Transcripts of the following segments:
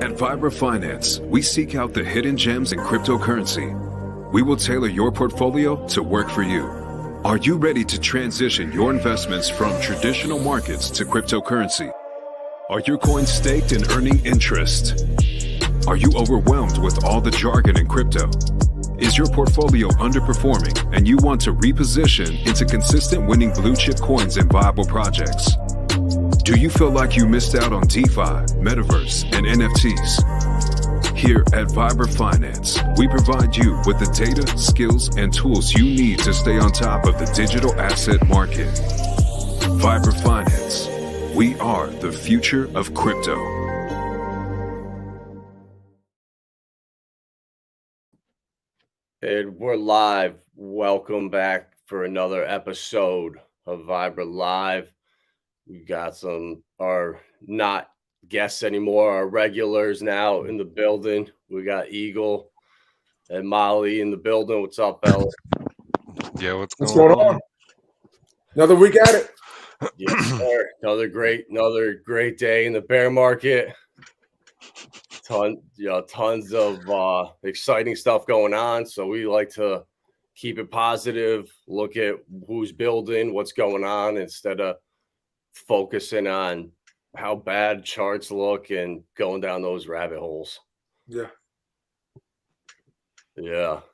At Vibra Finance, we seek out the hidden gems in cryptocurrency. We will tailor your portfolio to work for you. Are you ready to transition your investments from traditional markets to cryptocurrency? Are your coins staked and earning interest? Are you overwhelmed with all the jargon in crypto? Is your portfolio underperforming and you want to reposition into consistent winning blue chip coins and viable projects? Do you feel like you missed out on DeFi, Metaverse, and NFTs? Here at Vibra Finance, we provide you with the data, skills, and tools you need to stay on top of the digital asset market. Vibra Finance. We are the future of crypto. And we're live. Welcome back for another episode of Vibra Live. We've got our not guests anymore, our regulars now in the building. We got Eagle and Molly in the building. What's up, fellas? Yeah, what's What's going going on? Another week at it. Yes, sir. Another great day in the bear market. Tons of exciting stuff going on. So we like to keep it positive, look at who's building, what's going on, instead of focusing on how bad charts look and going down those rabbit holes. Yeah.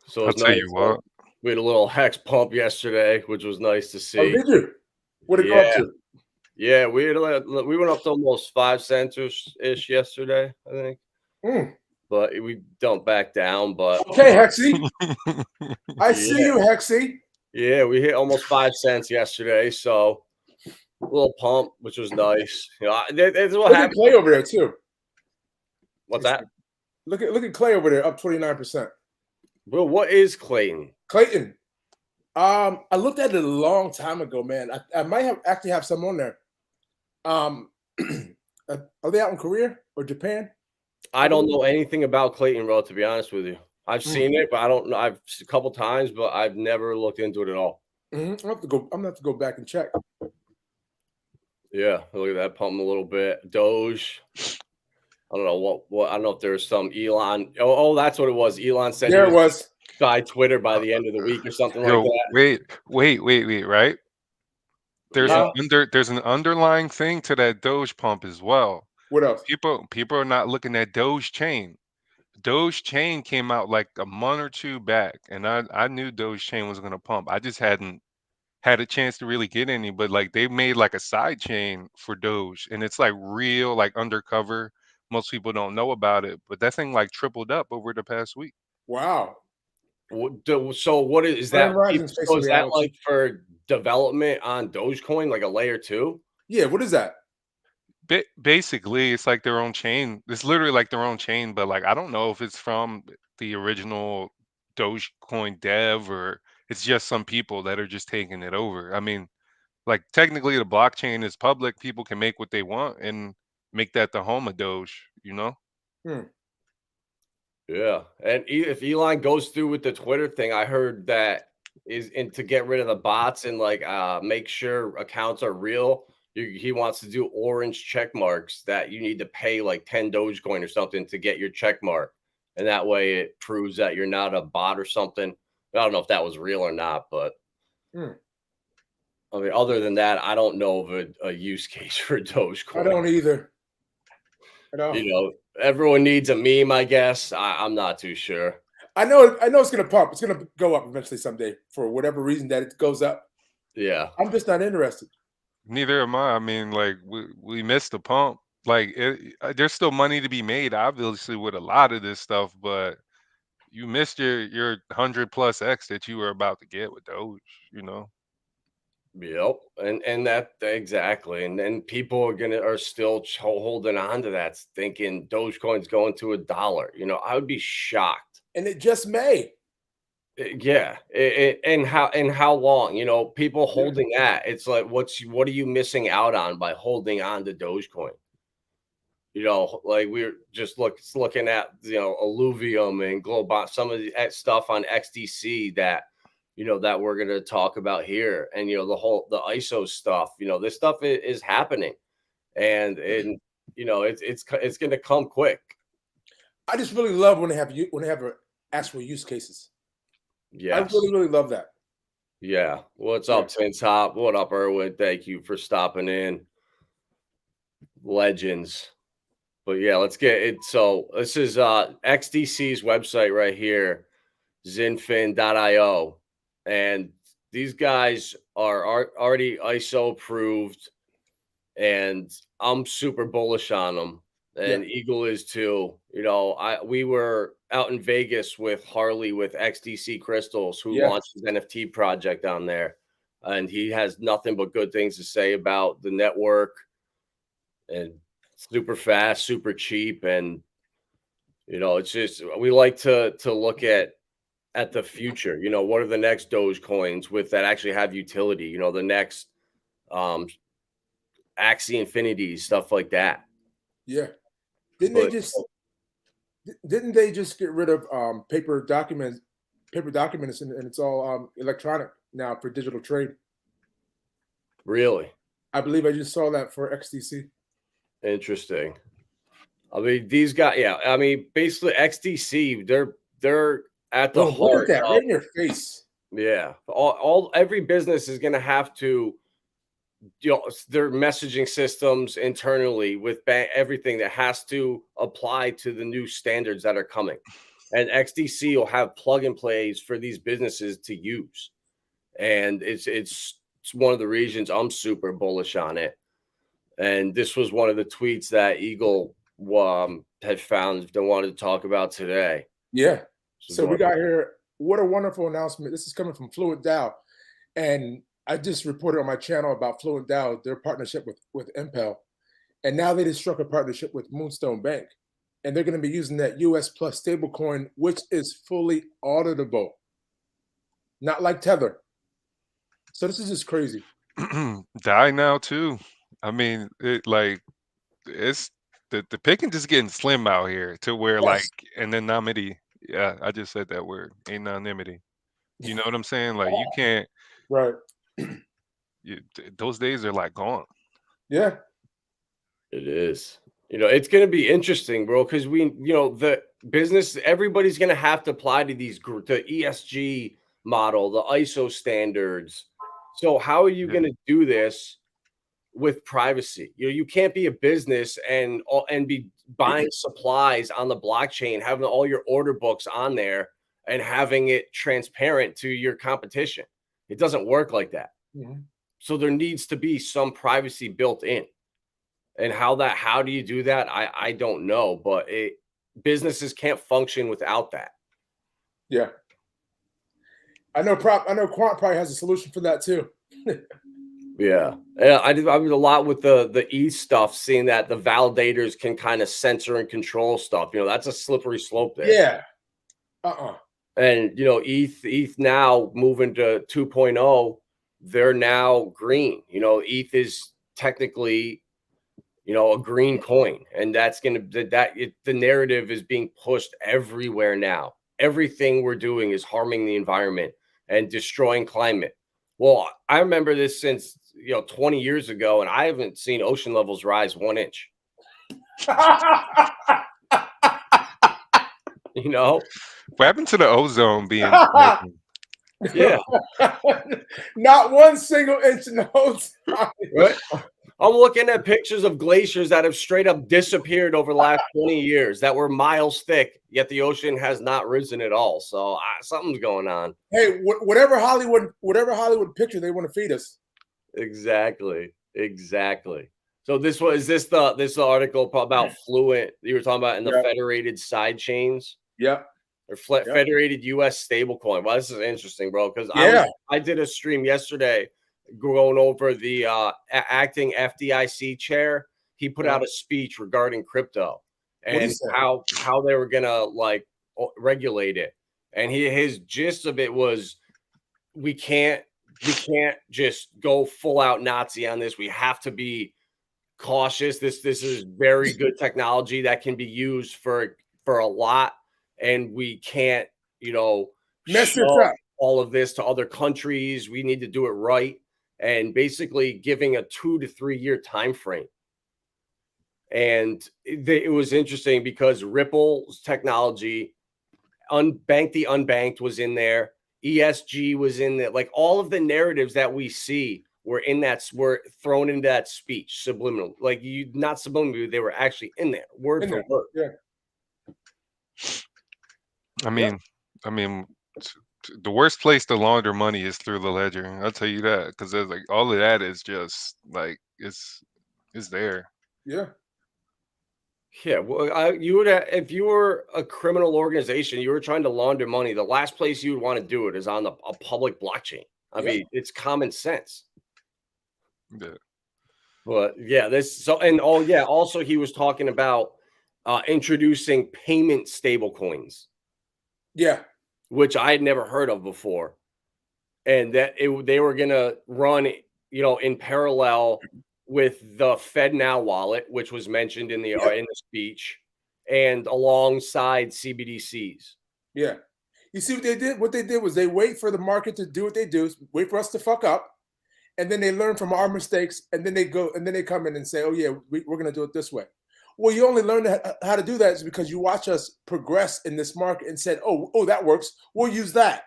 So I'll tell you what. We had a little hex pump yesterday, which was nice to see. Oh, did you? What did it go up to? Yeah, we went up to almost 5 cents ish yesterday, I think. But we don't back down. But okay, Hexy. I see you, Hexy. Yeah, we hit almost 5 cents yesterday, so a little pump, which was nice. That's what happened. Look at Clay over there too. What's that? Look at Clay over there, up 29%. Well, what is Clayton? Clayton. I looked at it a long time ago, man. I might have some on there. Are they out in Korea or Japan? I don't know anything about Clayton, bro, to be honest with you. I've seen it, but I don't know. I've a couple times, but I've never looked into it at all. I'm gonna have to go back and check. Yeah, look at that, pumping a little bit. Doge. I don't know what I don't know if there's some Elon. Oh, that's what it was. Elon said there it was by Twitter by the end of the week or something like that. Wait, right? There's an underlying thing to that Doge pump as well. What else? People are not looking at Doge Chain. Doge Chain came out like a month or two back, and I knew Doge Chain was gonna pump. I just hadn't had a chance to really get any, but like they made like a side chain for Doge, and it's like real, like undercover. Most people don't know about it, but that thing like tripled up over the past week. Wow. So what is that? So is that like for development on Dogecoin, like a layer 2? Yeah, what is that? Basically, it's like their own chain. It's literally like their own chain, but like I don't know if it's from the original Dogecoin dev or it's just some people that are just taking it over. I mean, like technically the blockchain is public. People can make what they want and make that the home of Doge, you know? Yeah. And if Elon goes through with the Twitter thing, I heard that to get rid of the bots and like make sure accounts are real. He wants to do orange check marks that you need to pay like 10 Dogecoin or something to get your check mark. And that way it proves that you're not a bot or something. I don't know if that was real or not, but I mean, other than that, I don't know of a use case for Dogecoin. I don't either. Everyone needs a meme, I guess. I'm not too sure. I know it's gonna pump. It's gonna go up eventually someday for whatever reason that it goes up. Yeah. I'm just not interested. Neither am I. I mean, like we missed the pump. Like there's still money to be made, obviously, with a lot of this stuff, but you missed your 100+ X that you were about to get with Doge, you know? Yep. And that exactly. And then people are still holding on to that, thinking Dogecoin's going to $1. I would be shocked. And it just may. Yeah. And how long? People holding that. It's like what are you missing out on by holding on to Dogecoin? Like we're just looking at Alluvium and Global, some of the stuff on XDC that that we're going to talk about here, and the ISO stuff. This stuff is happening, and it's going to come quick. I just really love when they have actual use cases. I Yes. really love that. Yeah. What's Yeah. up, Tin Top? What up, Erwin? Thank you for stopping in. Legends. But yeah, let's get it. So this is XDC's website right here, zinfin.io. And these guys are already ISO approved, and I'm super bullish on them. And Eagle is too. You know, we were out in Vegas with Harley with XDC Crystals, who launched his NFT project down there. And he has nothing but good things to say about the network, and super fast, super cheap. And you know, it's just, we like to look at the future. You know, what are the next Doge coins with that actually have utility? You know, the next Axie Infinities, stuff like that. Yeah. Didn't they just get rid of paper documents and it's all electronic now for digital trade? Really? I believe I just saw that for XDC. Interesting. I mean, these guys, yeah. I mean, basically XDC, they're at the Look heart at that right in your face. Yeah. Every business is going to have to, you know, their messaging systems internally with everything that has to apply to the new standards that are coming. And XDC will have plug and plays for these businesses to use. And it's one of the reasons I'm super bullish on it. And this was one of the tweets that Eagle had found that wanted to talk about today. Yeah. So we got here. What a wonderful announcement. This is coming from Fluent DAO. And I just reported on my channel about Fluent DAO, their partnership with Impel. And now they just struck a partnership with Moonstone Bank. And they're going to be using that US Plus stablecoin, which is fully auditable. Not like Tether. So this is just crazy. Die now too. I mean, it's the picking just getting slim out here to where like anonymity. Yeah, I just said that word, anonymity. You know what I'm saying? Like you can't. Right. Those days are like gone. Yeah. It is. You know, it's going to be interesting, bro, because you know, the business, everybody's going to have to apply to the ESG model, the ISO standards. So how are you going to do this with privacy? You know, you can't be a business and be buying supplies on the blockchain, having all your order books on there and having it transparent to your competition. It doesn't work like that. Mm-hmm. So there needs to be some privacy built in. And how do you do that? I don't know, but businesses can't function without that. Yeah. I know Quant probably has a solution for that too. Yeah. I did a lot with the ETH stuff, seeing that the validators can kind of censor and control stuff. You know, that's a slippery slope there. Yeah. And you know, ETH now moving to 2.0, they're now green. You know, ETH is technically, you know, a green coin, and that's going to the narrative is being pushed everywhere now. Everything we're doing is harming the environment and destroying climate. Well, I remember this since, you know, 20 years ago, and I haven't seen ocean levels rise 1 inch. You know, what happened to the ozone being? Yeah, not 1 single inch in the whole time. Right? I'm looking at pictures of glaciers that have straight up disappeared over the last 20 years that were miles thick, yet the ocean has not risen at all. So something's going on. Hey, whatever Hollywood picture they want to feed us. Exactly. So this the article about Fluent you were talking about in the federated side chains? Yeah. Or federated US stablecoin. Well, this is interesting, bro, because I did a stream yesterday going over the acting FDIC chair. He put out a speech regarding crypto and how they were gonna like regulate it. And his gist of it was we can't just go full out Nazi on this. We have to be cautious. This is very good technology that can be used for a lot, and we can't, you know, mess it up. All of this to other countries. We need to do it right, and basically giving a 2 to 3 year time frame. And it was interesting because Ripple's technology, unbanked the unbanked was in there. ESG was in there. Like all of the narratives that we see were thrown into that speech subliminal. Like not subliminally, they were actually in there, word for word. Yeah. I mean, the worst place to launder money is through the ledger. I'll tell you that, because there's like all of that is just like it's there. Yeah. Yeah, well, you would if you were a criminal organization, you were trying to launder money. The last place you would want to do it is on a public blockchain. I mean, it's common sense. Yeah. But yeah, also he was talking about introducing payment stable coins. Yeah. Which I had never heard of before. And that they were gonna run, in parallel with the FedNow wallet, which was mentioned in the speech, and alongside CBDCs. Yeah. You see what they did? What they did was they wait for the market to do what they do, wait for us to fuck up, and then they learn from our mistakes, and then they come in and say, oh yeah, we're gonna do it this way. Well, you only learn how to do that is because you watch us progress in this market and said, oh, that works. We'll use that.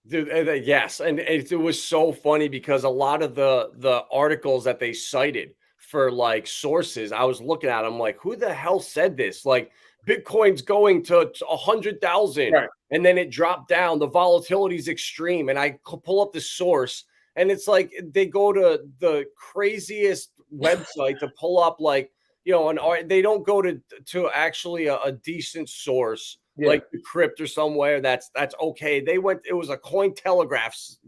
Dude, yes, and it was so funny because a lot of the articles that they cited for like sources, I was looking at them like, who the hell said this? Like Bitcoin's going to 100,000, right, and then it dropped down. The volatility is extreme, and I pull up the source, and it's like they go to the craziest website to pull up like they don't go to actually a decent source. Yeah. Like the crypt or somewhere that's okay. It was a Cointelegraph's,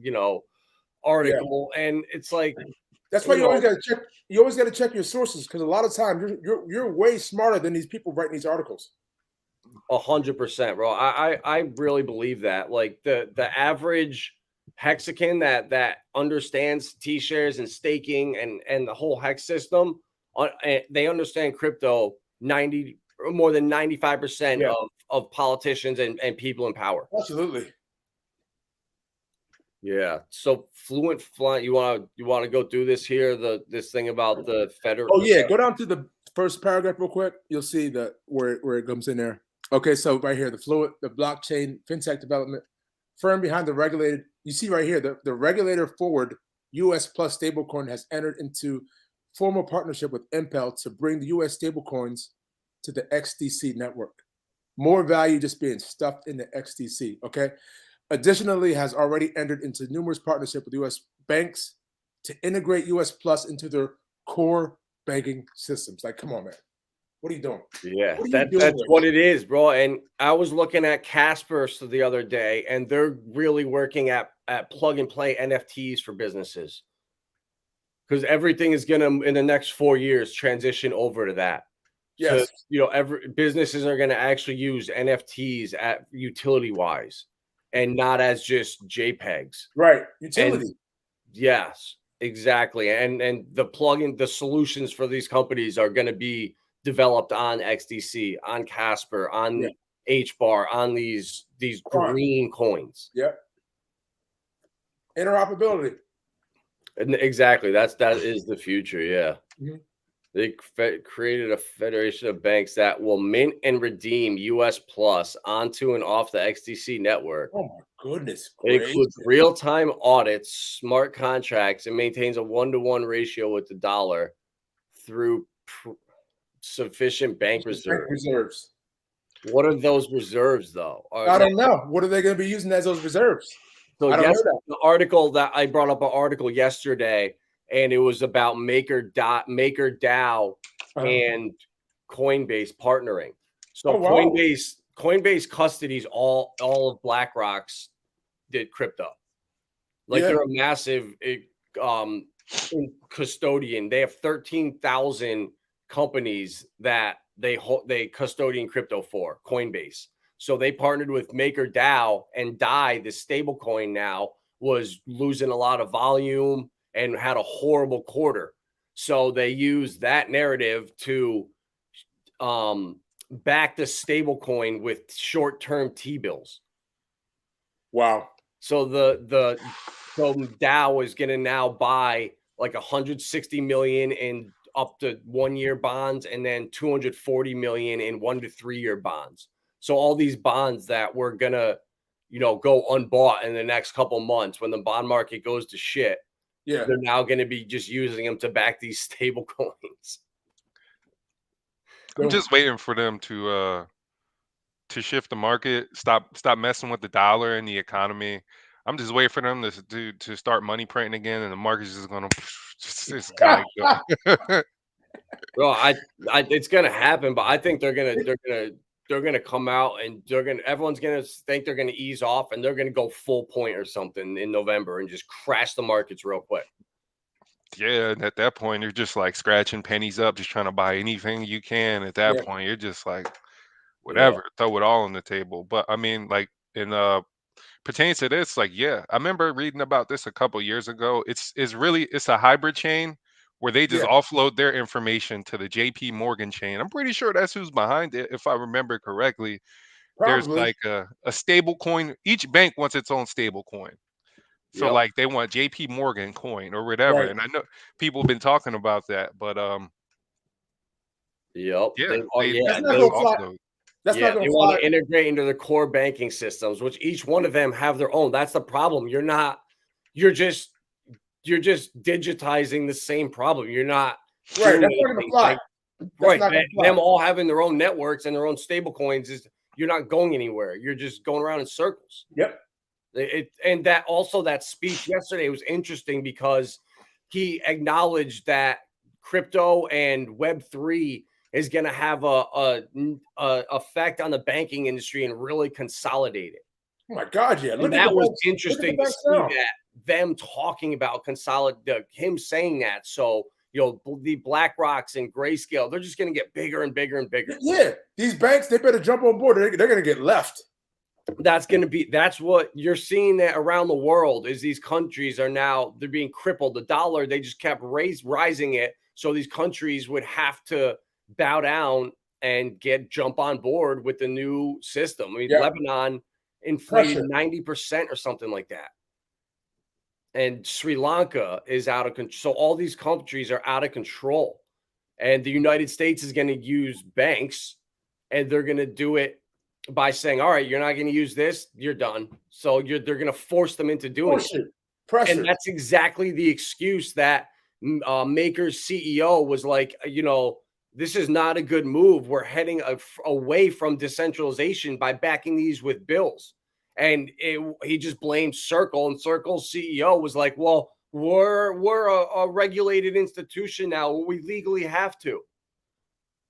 article, and it's like that's why you always got to check. You always got to check your sources, because a lot of times you're way smarter than these people writing these articles. 100%, bro. I really believe that. Like the average Mexican that understands T-shares and staking and the whole hex system, they understand crypto more than 95% of politicians and people in power. Absolutely. Yeah. So Fluent you want to go through this here, this thing about the federal. Oh yeah, go down to the first paragraph real quick. You'll see where it comes in there. Okay, so right here, the blockchain fintech development firm behind the regulated. You see right here, the regulator forward US plus stablecoin has entered into formal partnership with Impel to bring the US stablecoins to the XDC network. More value just being stuffed in the XDC, okay? Additionally, has already entered into numerous partnerships with US banks to integrate US Plus into their core banking systems. Like, come on, man. What are you doing? Yeah, that's what it is, bro. And I was looking at Casper the other day, and they're really working at plug and play NFTs for businesses. Because everything is going to, in the next 4 years, transition over to that. Yes. So, every businesses are going to actually use NFTs at utility wise and not as just JPEGs. Right. Utility. Yes, exactly. And the solutions for these companies are going to be developed on XDC, on Casper, on HBAR, on these green coins. Yep. Interoperability. And exactly. That is the future. Yeah. Mm-hmm. They created a federation of banks that will mint and redeem US Plus onto and off the XDC network. Oh my goodness. It includes real-time audits, smart contracts, and maintains a 1-to-1 ratio with the dollar through sufficient bank reserves. What are those reserves, though? I don't know. What are they going to be using as those reserves? So the article that I brought up, an article yesterday, and it was about MakerDAO and Coinbase partnering. So Coinbase custodies all of BlackRock's crypto. Like they're a massive custodian. They have 13,000 companies that they custodian crypto for, Coinbase. So they partnered with MakerDAO, and DAI, the stable coin now, was losing a lot of volume and had a horrible quarter. So they used that narrative to back the stable coin with short-term T-bills. Wow. So so DAO is going to now buy like 160 million in up to 1-year bonds and then 240 million in 1 to 3 year bonds. So all these bonds that were gonna, go unbought in the next couple months when the bond market goes to shit, they're now going to be just using them to back these stable coins. I'm just waiting for them to shift the market, stop messing with the dollar and the economy. I'm just waiting for them to start money printing again, and the market's just gonna it's gonna go. Well, it's gonna happen, but I think they're gonna come out and everyone's gonna think they're gonna ease off and they're gonna go full point or something in November and just crash the markets real quick. Yeah, and at that point, you're just like scratching pennies up, just trying to buy anything you can. At that point, you're just like, whatever, throw it all on the table. But I mean, like in pertains to this, like, yeah, I remember reading about this a couple years ago. It's a hybrid chain where they just offload their information to the JP Morgan chain. I'm pretty sure that's who's behind it, if I remember correctly. There's like a stable coin. Each bank wants its own stable coin. So like they want JP Morgan coin or whatever. And I know people have been talking about that, but they offload. They want to integrate into the core banking systems, which each one of them have their own. That's the problem. You're just digitizing the same problem. You're not right. That's not gonna fly. Right. Them all having their own networks and their own stable coins you're not going anywhere. You're just going around in circles. Yep. And that speech yesterday was interesting because he acknowledged that crypto and Web3 is going to have a effect on the banking industry and really consolidate it. Oh my God, yeah! And that was interesting to see that them talking about him saying that. So the BlackRocks and Grayscale, they're just going to get bigger and bigger and bigger. Yeah, these banks, they better jump on board. They're going to get left. That's what you're seeing that around the world is these countries they're being crippled. The dollar, they just kept rising it. So these countries would have to bow down and jump on board with the new system. I mean, Lebanon inflated 90% or something like that. And Sri Lanka is out of control. So all these countries are out of control. And the United States is going to use banks and they're going to do it by saying, all right, you're not going to use this, you're done. So they're going to force them into doing it. Pressure. And that's exactly the excuse that Maker's CEO was like, this is not a good move. We're heading away from decentralization by backing these with bills. And he just blamed Circle, and Circle's CEO was like, well, we're a regulated institution now. We legally have to.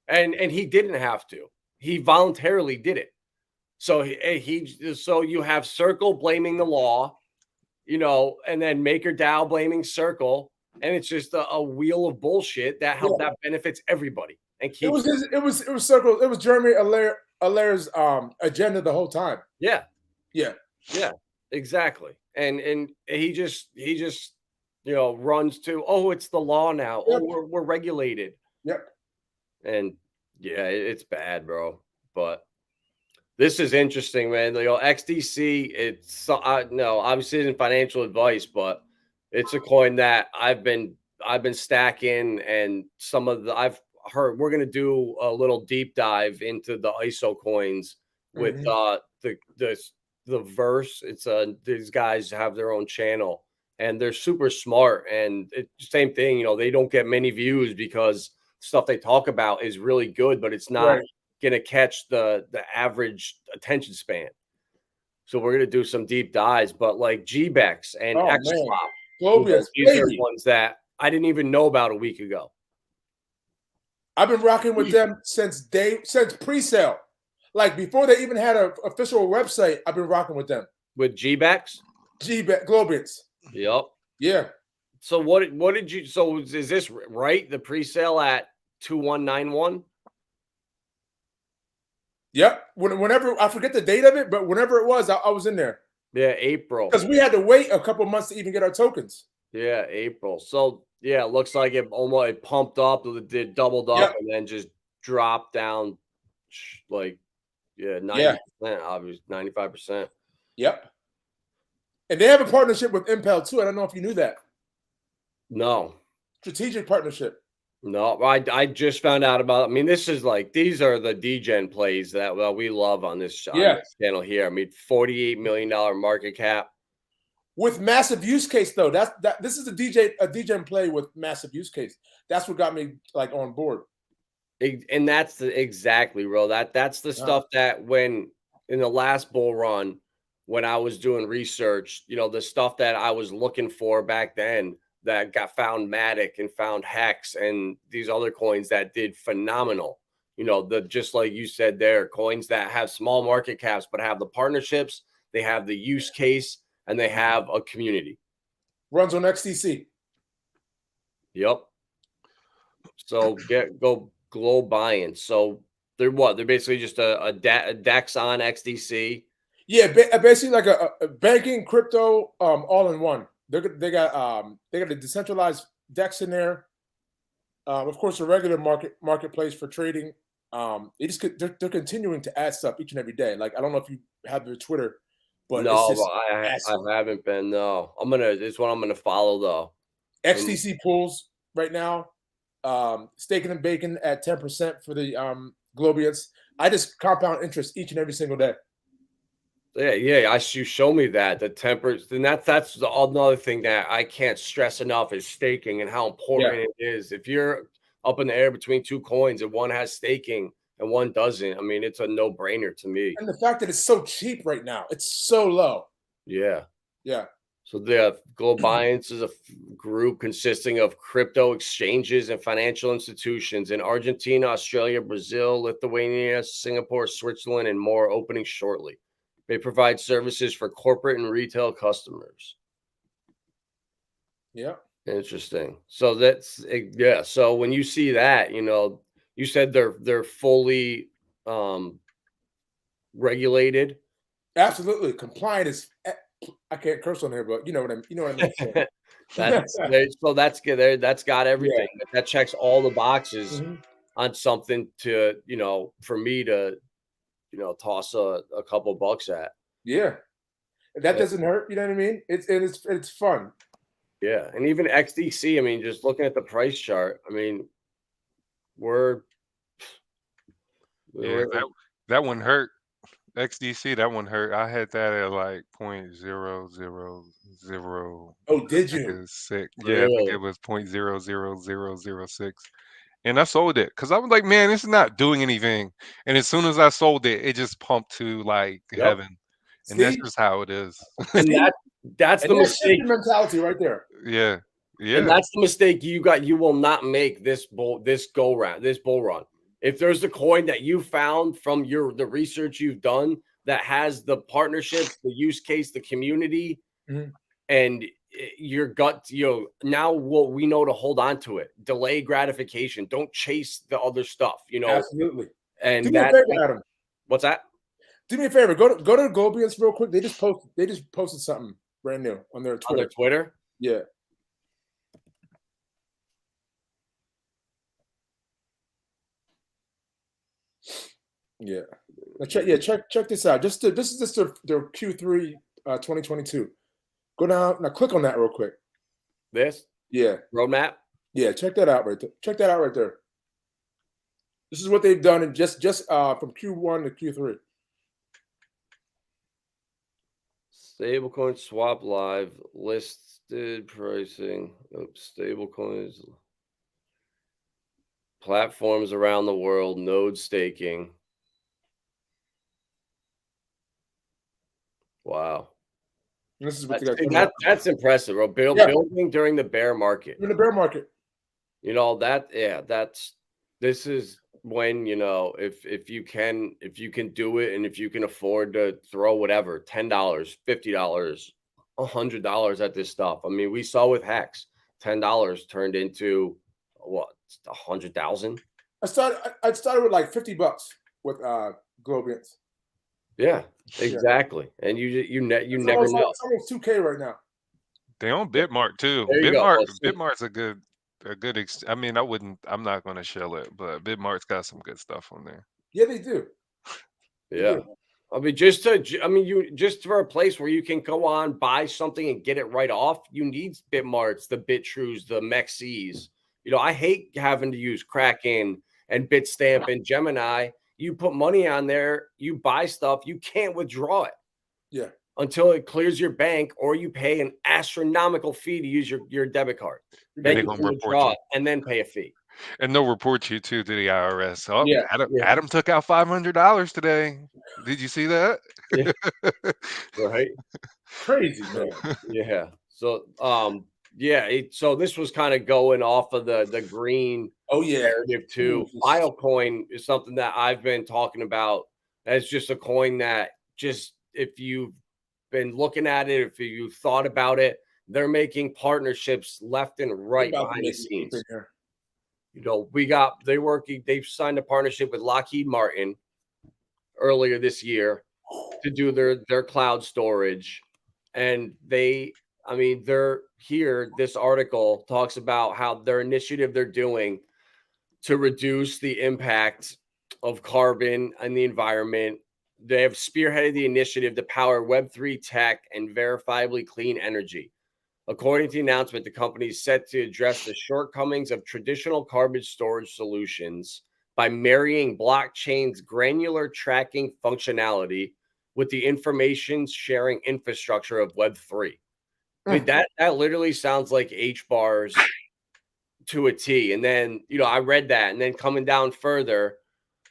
And he didn't have to. He voluntarily did it. So so you have Circle blaming the law, and then MakerDAO blaming Circle, and it's just a wheel of bullshit that benefits everybody. And it was Circle. It was Jeremy Allaire's agenda the whole time. Yeah, exactly. And he just runs to, oh, it's the law now. Yep. Oh, we're regulated. Yep. And it's bad, bro. But this is interesting, man. XDC, it's obviously isn't financial advice, but it's a coin that I've been stacking, and I've heard we're gonna do a little deep dive into the ISO coins with the Verse. It's these guys have their own channel and they're super smart, and it's same thing. They don't get many views because stuff they talk about is really good, but it's not gonna catch the average attention span. So we're gonna do some deep dives, but like GBEX and XSwap, these are ones that I didn't even know about a week ago. I've been rocking with them since pre-sale. Like before they even had an official website, I've been rocking with them. With GBEX? Globians. Yep. Yeah. So what did you? So is this right? The pre-sale at 2191. Yep. Whenever I forget the date of it, but whenever it was, I was in there. Yeah, April. Because we had to wait a couple months to even get our tokens. Yeah, April. So yeah, it looks like it almost pumped up, it doubled up, and then just dropped down, like 90%, obviously 95%. Yep. And they have a partnership with Impel too. I don't know if you knew that. No. Strategic partnership. No, I just found out about. I mean, this is like these are the degen plays that we love on this channel here. I mean, $48 million market cap with massive use case though. This is a degen play with massive use case. That's what got me like on board. And that's exactly, bro. That's the stuff that when in the last bull run, when I was doing research, you know, the stuff that I was looking for back then that got found Matic and found Hex and these other coins that did phenomenal. You know, just like you said there, coins that have small market caps but have the partnerships, they have the use case, and they have a community. Runs on XDC. Yep. So go globe buy-in. So they're what? They're basically just a DEX on XDC. Yeah, basically like a banking crypto all in one. They got a decentralized DEX in there. Of course, a regular marketplace for trading. They're continuing to add stuff each and every day. Like I don't know if you have their Twitter, but no, I haven't been. No, it's what I'm gonna follow though. XDC pools right now. Staking and baking at 10% for the Globians. I just compound interest each and every single day. Yeah. You show me that the tempers, and that's another thing that I can't stress enough is staking and how important it is. If you're up in the air between two coins and one has staking and one doesn't, I mean, it's a no-brainer to me. And the fact that it's so cheap right now, it's so low. Yeah. So the Globe Alliance is a group consisting of crypto exchanges and financial institutions in Argentina, Australia, Brazil, Lithuania, Singapore, Switzerland, and more, opening shortly. They provide services for corporate and retail customers. Yeah. Interesting. So So when you see that, you know, you said they're fully regulated. Absolutely. Compliant is. I can't curse on here, but you know what I mean. So that's good. That's got everything. Yeah. That checks all the boxes on something to, you know, for me to, you know, toss a couple bucks at. Yeah. That doesn't hurt. You know what I mean? It's fun. Yeah. And even XDC, I mean, just looking at the price chart, I mean, that one hurt. XDC, that one hurt. I had that at like 0.000. Oh, did you? Sick. Yeah, I think it was 0.00006. And I sold it because I was like, man, it's not doing anything. And as soon as I sold it, it just pumped to like heaven. And that's just how it is. And that's the mistake mentality right there. Yeah. And that's the mistake you will not make this bull run. If there's a coin that you found from the research you've done that has the partnerships, the use case, the community, and your gut, now what we know to hold on to it, delay gratification. Don't chase the other stuff, you know. Absolutely. And do me a favor, Adam. What's that? Do me a favor. Go to the Globians real quick. They just posted something brand new on their Twitter. On their Twitter? Yeah. Yeah. Now check this out. This is just their Q3 2022. Go down now. Click on that real quick. This? Yeah. Roadmap? Yeah. Check that out right there. Check that out right there. This is what they've done in just from Q1 to Q3. Stablecoin swap live listed pricing. Stablecoins. Platforms around the world. Node staking. Wow. This is what that's impressive, bro. Building during the bear market. In the bear market. You know, this is when, you know, if you can do it and if you can afford to throw whatever, $10, $50, $100 at this stuff. I mean, we saw with Hex, $10 turned into what, 100,000? I started with like $50 with Globians. Yeah, exactly. Yeah. And you never know. It's almost 2K right now. They own Bitmart too. Bitmart's a good. I mean, I'm not going to shell it, but Bitmart's got some good stuff on there. Yeah, they do. Yeah. I mean, just for a place where you can go on, buy something and get it right off, you need Bitmarts, the BitTrues, the Mexes, You know, I hate having to use Kraken and Bitstamp and Gemini. You put money on there, you buy stuff, you can't withdraw it. Yeah. Until it clears your bank, or you pay an astronomical fee to use your debit card. Then they're you gonna can report withdraw you. it and then pay a fee. And they'll report you to the IRS. Oh, Yeah. Adam took out $500 today. Did you see that? Yeah. Right. Crazy, man. Yeah. So yeah, so this was kind of going off of the green Oh yeah. narrative too. Filecoin is something that I've been talking about as just a coin that, just if you've been looking at it, if you thought about it, they're making partnerships left and right behind the scenes. You know, they've signed a partnership with Lockheed Martin earlier this year to do their cloud storage. And they're here. This article talks about how their initiative they're doing to reduce the impact of carbon and the environment. They have spearheaded the initiative to power Web3 tech and verifiably clean energy. According to the announcement, the company is set to address the shortcomings of traditional carbon storage solutions by marrying blockchain's granular tracking functionality with the information sharing infrastructure of Web3. I mean, that literally sounds like HBARs to a T. And then, you know, I read that, and then coming down further,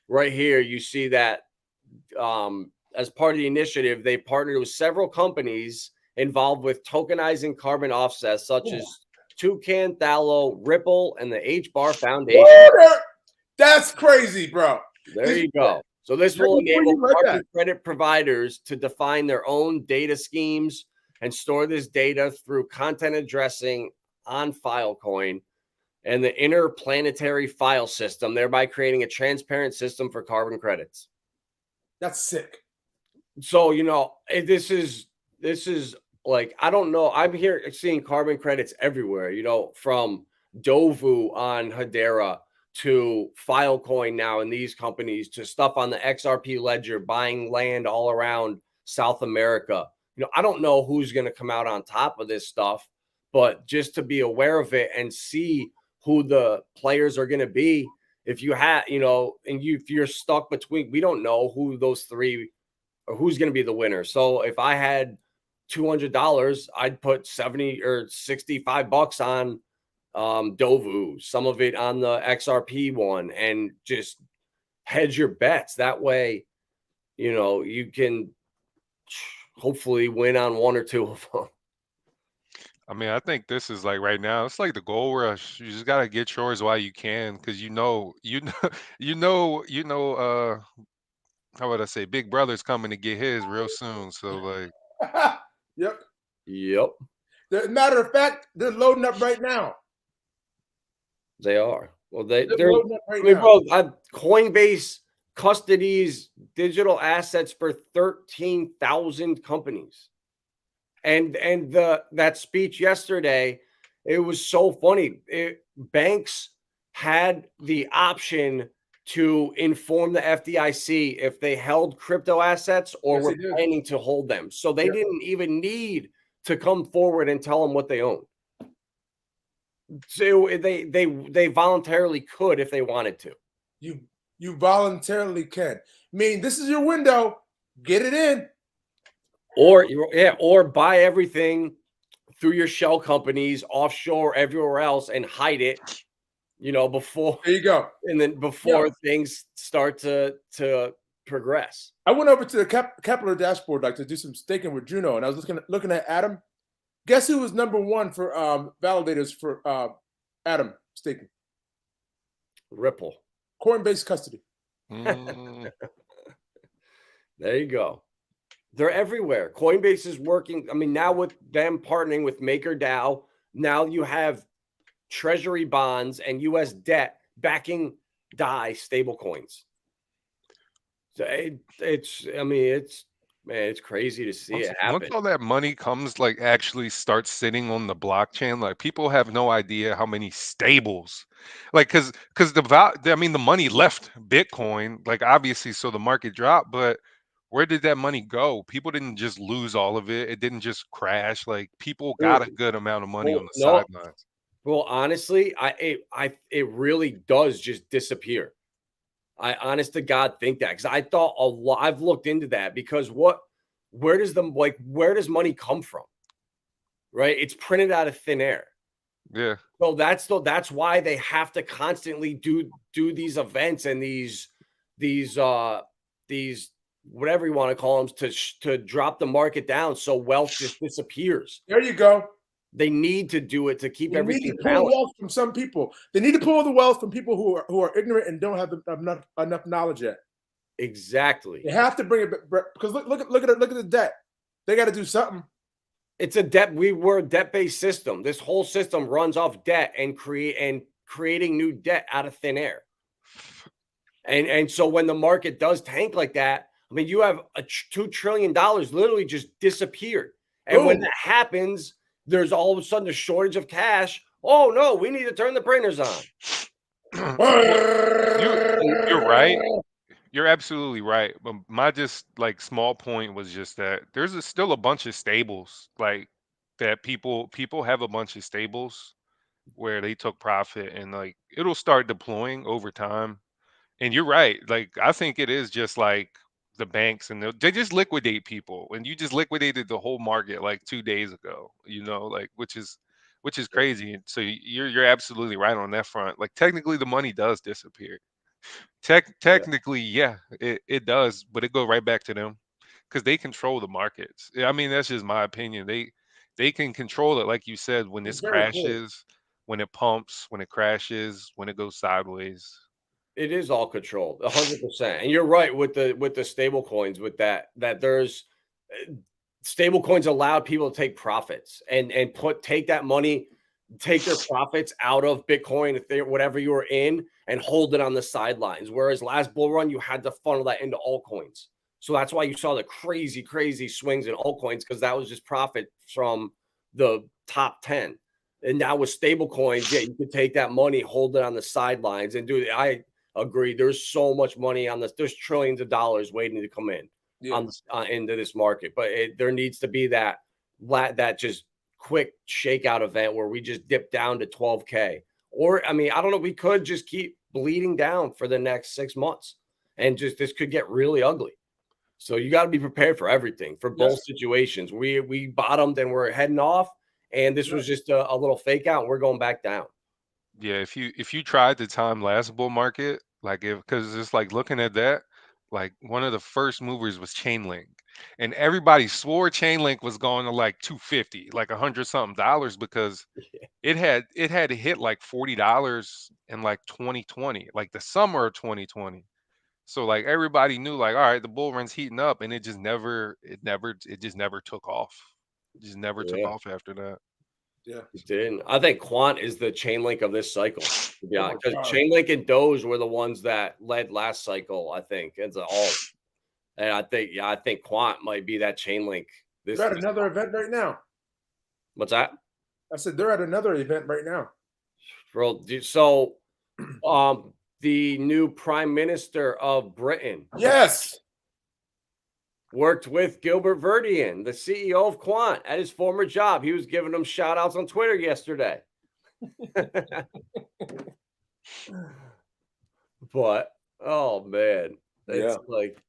right here, you see that as part of the initiative, they partnered with several companies involved with tokenizing carbon offsets, such as Toucan, Thallo, Ripple, and the HBAR Foundation. That's crazy, bro. There you go. So this will enable carbon credit providers to define their own data schemes and store this data through content addressing on Filecoin and the interplanetary file system, thereby creating a transparent system for carbon credits. That's sick. So, you know, this is like, I don't know. I'm here seeing carbon credits everywhere, you know, from Dovu on Hedera to Filecoin now in these companies to stuff on the XRP ledger, buying land all around South America. You know, I don't know who's going to come out on top of this stuff, but just to be aware of it and see who the players are going to be. If you have, you know, and if you're stuck between, we don't know who those three or who's going to be the winner. So if I had $200, I'd put 70 or 65 bucks on Dovu, some of it on the XRP one, and just hedge your bets. That way, you know, you can hopefully win on one or two of them. I mean, I think this is like right now, it's like the gold rush. You just gotta get yours while you can, because how would I say, Big Brother's coming to get his real soon. So like, Yep. Matter of fact, they're loading up right now. They are. Well, they're loading up right now. Bro, Coinbase custodies digital assets for 13,000 companies. And that speech yesterday, it was so funny. Banks had the option to inform the FDIC if they held crypto assets or were planning to hold them. So they didn't even need to come forward and tell them what they own. So they voluntarily could if they wanted to. You voluntarily can. I mean, this is your window. Get it in. Or buy everything through your shell companies offshore everywhere else and hide it, you know, before there you go. And then before things start to progress. I went over to the Kepler dashboard like to do some staking with Juno, and I was looking at Adam. Guess who was number one for validators for Adam staking? Ripple. Coinbase custody. There you go. They're everywhere. Coinbase is working. I mean, now with them partnering with MakerDAO, now you have treasury bonds and US debt backing DAI stablecoins. So it's crazy to see it happen. Once all that money comes, like actually starts sitting on the blockchain, like people have no idea how many stables, like because the money left Bitcoin, like obviously, so the market dropped, but where did that money go? People didn't just lose all of it. It didn't just crash. Like people got a good amount of money on the sidelines. Well, honestly, it really does just disappear. I honest to God think that, because I thought a lot. I've looked into that, because where does where does money come from? Right? It's printed out of thin air. Yeah. So that's why they have to constantly do these events and these whatever you want to call them, to drop the market down, so wealth just disappears. There you go. They need to do it to keep They need everything to pull balanced. wealth from some people. They need to pull the wealth from people who are ignorant and don't have enough knowledge yet. Exactly. They have to bring it back, because look at the debt. They got to do something. It's a debt. We're a debt-based system. This whole system runs off debt and creating new debt out of thin air. And so when the market does tank like that, I mean, you have $2 trillion literally just disappeared. And when that happens, there's all of a sudden a shortage of cash. Oh no, we need to turn the printers on. You're right. You're absolutely right. But my just like small point was just that there's still a bunch of stables like that people have a bunch of stables where they took profit, and like it'll start deploying over time. And you're right. Like I think it is just like the banks, and they just liquidate people, and you just liquidated the whole market like 2 days ago. Like which is crazy. And so you're absolutely right on that front. Like technically, the money does disappear. Technically, yeah, it does, but it goes right back to them because they control the markets. I mean, that's just my opinion. They can control it, like you said, when this Very cool. crashes, when it pumps, when it crashes, when it goes sideways. It is all controlled, 100%. And you're right with the stable coins, with that there's stable coins allowed people to take profits and take that money, take their profits out of Bitcoin, whatever you were in, and hold it on the sidelines. Whereas last bull run, you had to funnel that into altcoins. So that's why you saw the crazy swings in altcoins, because that was just profit from the top 10. And now with stable coins, yeah, you could take that money, hold it on the sidelines, and do it. I agree. There's so much money on this. There's trillions of dollars waiting to come in into this market. But there needs to be that just quick shakeout event where we just dip down to 12K. Or, I mean, I don't know. We could just keep bleeding down for the next 6 months, and just this could get really ugly. So you got to be prepared for everything, for both situations. We bottomed and we're heading off, and this was just a little fake out, and we're going back down. Yeah, if you tried the time last bull market, like because it's like looking at that, like one of the first movers was Chainlink, and everybody swore Chainlink was going to like 250, like $100-something, because it had to hit like $40 in like 2020, like the summer of 2020. So like everybody knew, like, all right, the bull run's heating up, and it just never took off. It just never took off after that. Yeah, it didn't. I think Quant is the Chainlink of this cycle. Yeah, because Chainlink and Doge were the ones that led last cycle, I think, as all. And I think Quant might be that Chainlink. They're at another event right now. What's that? I said they're at another event right now. Bro, so the new Prime Minister of Britain, worked with Gilbert Verdian, the CEO of Quant, at his former job. He was giving them shout outs on Twitter yesterday. But oh man, it's like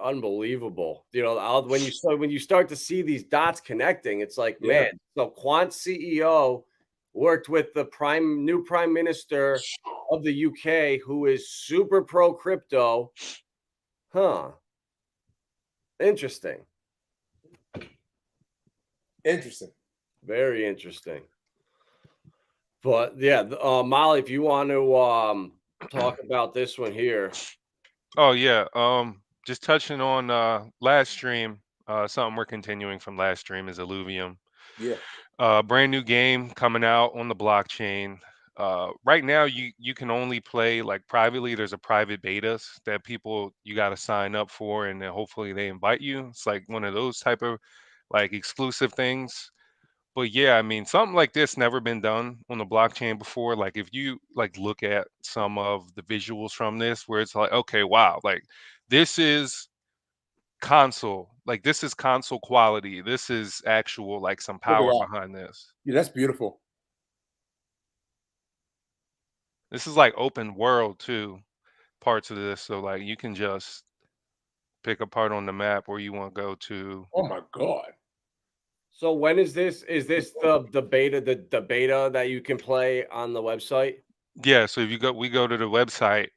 unbelievable. When you start to see these dots connecting, it's like, man. So Quant CEO worked with the new Prime Minister of the UK, who is super pro crypto. Huh. Interesting. Very interesting. But yeah, Molly, if you want to talk about this one here. Oh yeah. Just touching on last stream, something we're continuing from last stream is Illuvium. Brand new game coming out on the blockchain. Right now you can only play like privately. There's a private betas that you got to sign up for, and then hopefully they invite you. It's like one of those type of like exclusive things. But yeah, I mean, something like this never been done on the blockchain before. Like if you like look at some of the visuals from this, where it's like, okay, wow, like this is console, like this is console quality. This is actual like some power behind this. Yeah, that's beautiful. This is like open world too, parts of this. So like you can just pick a part on the map where you want to go to. Oh my God. So when is this? Is this the beta, the beta that you can play on the website? Yeah, so if we go to the website,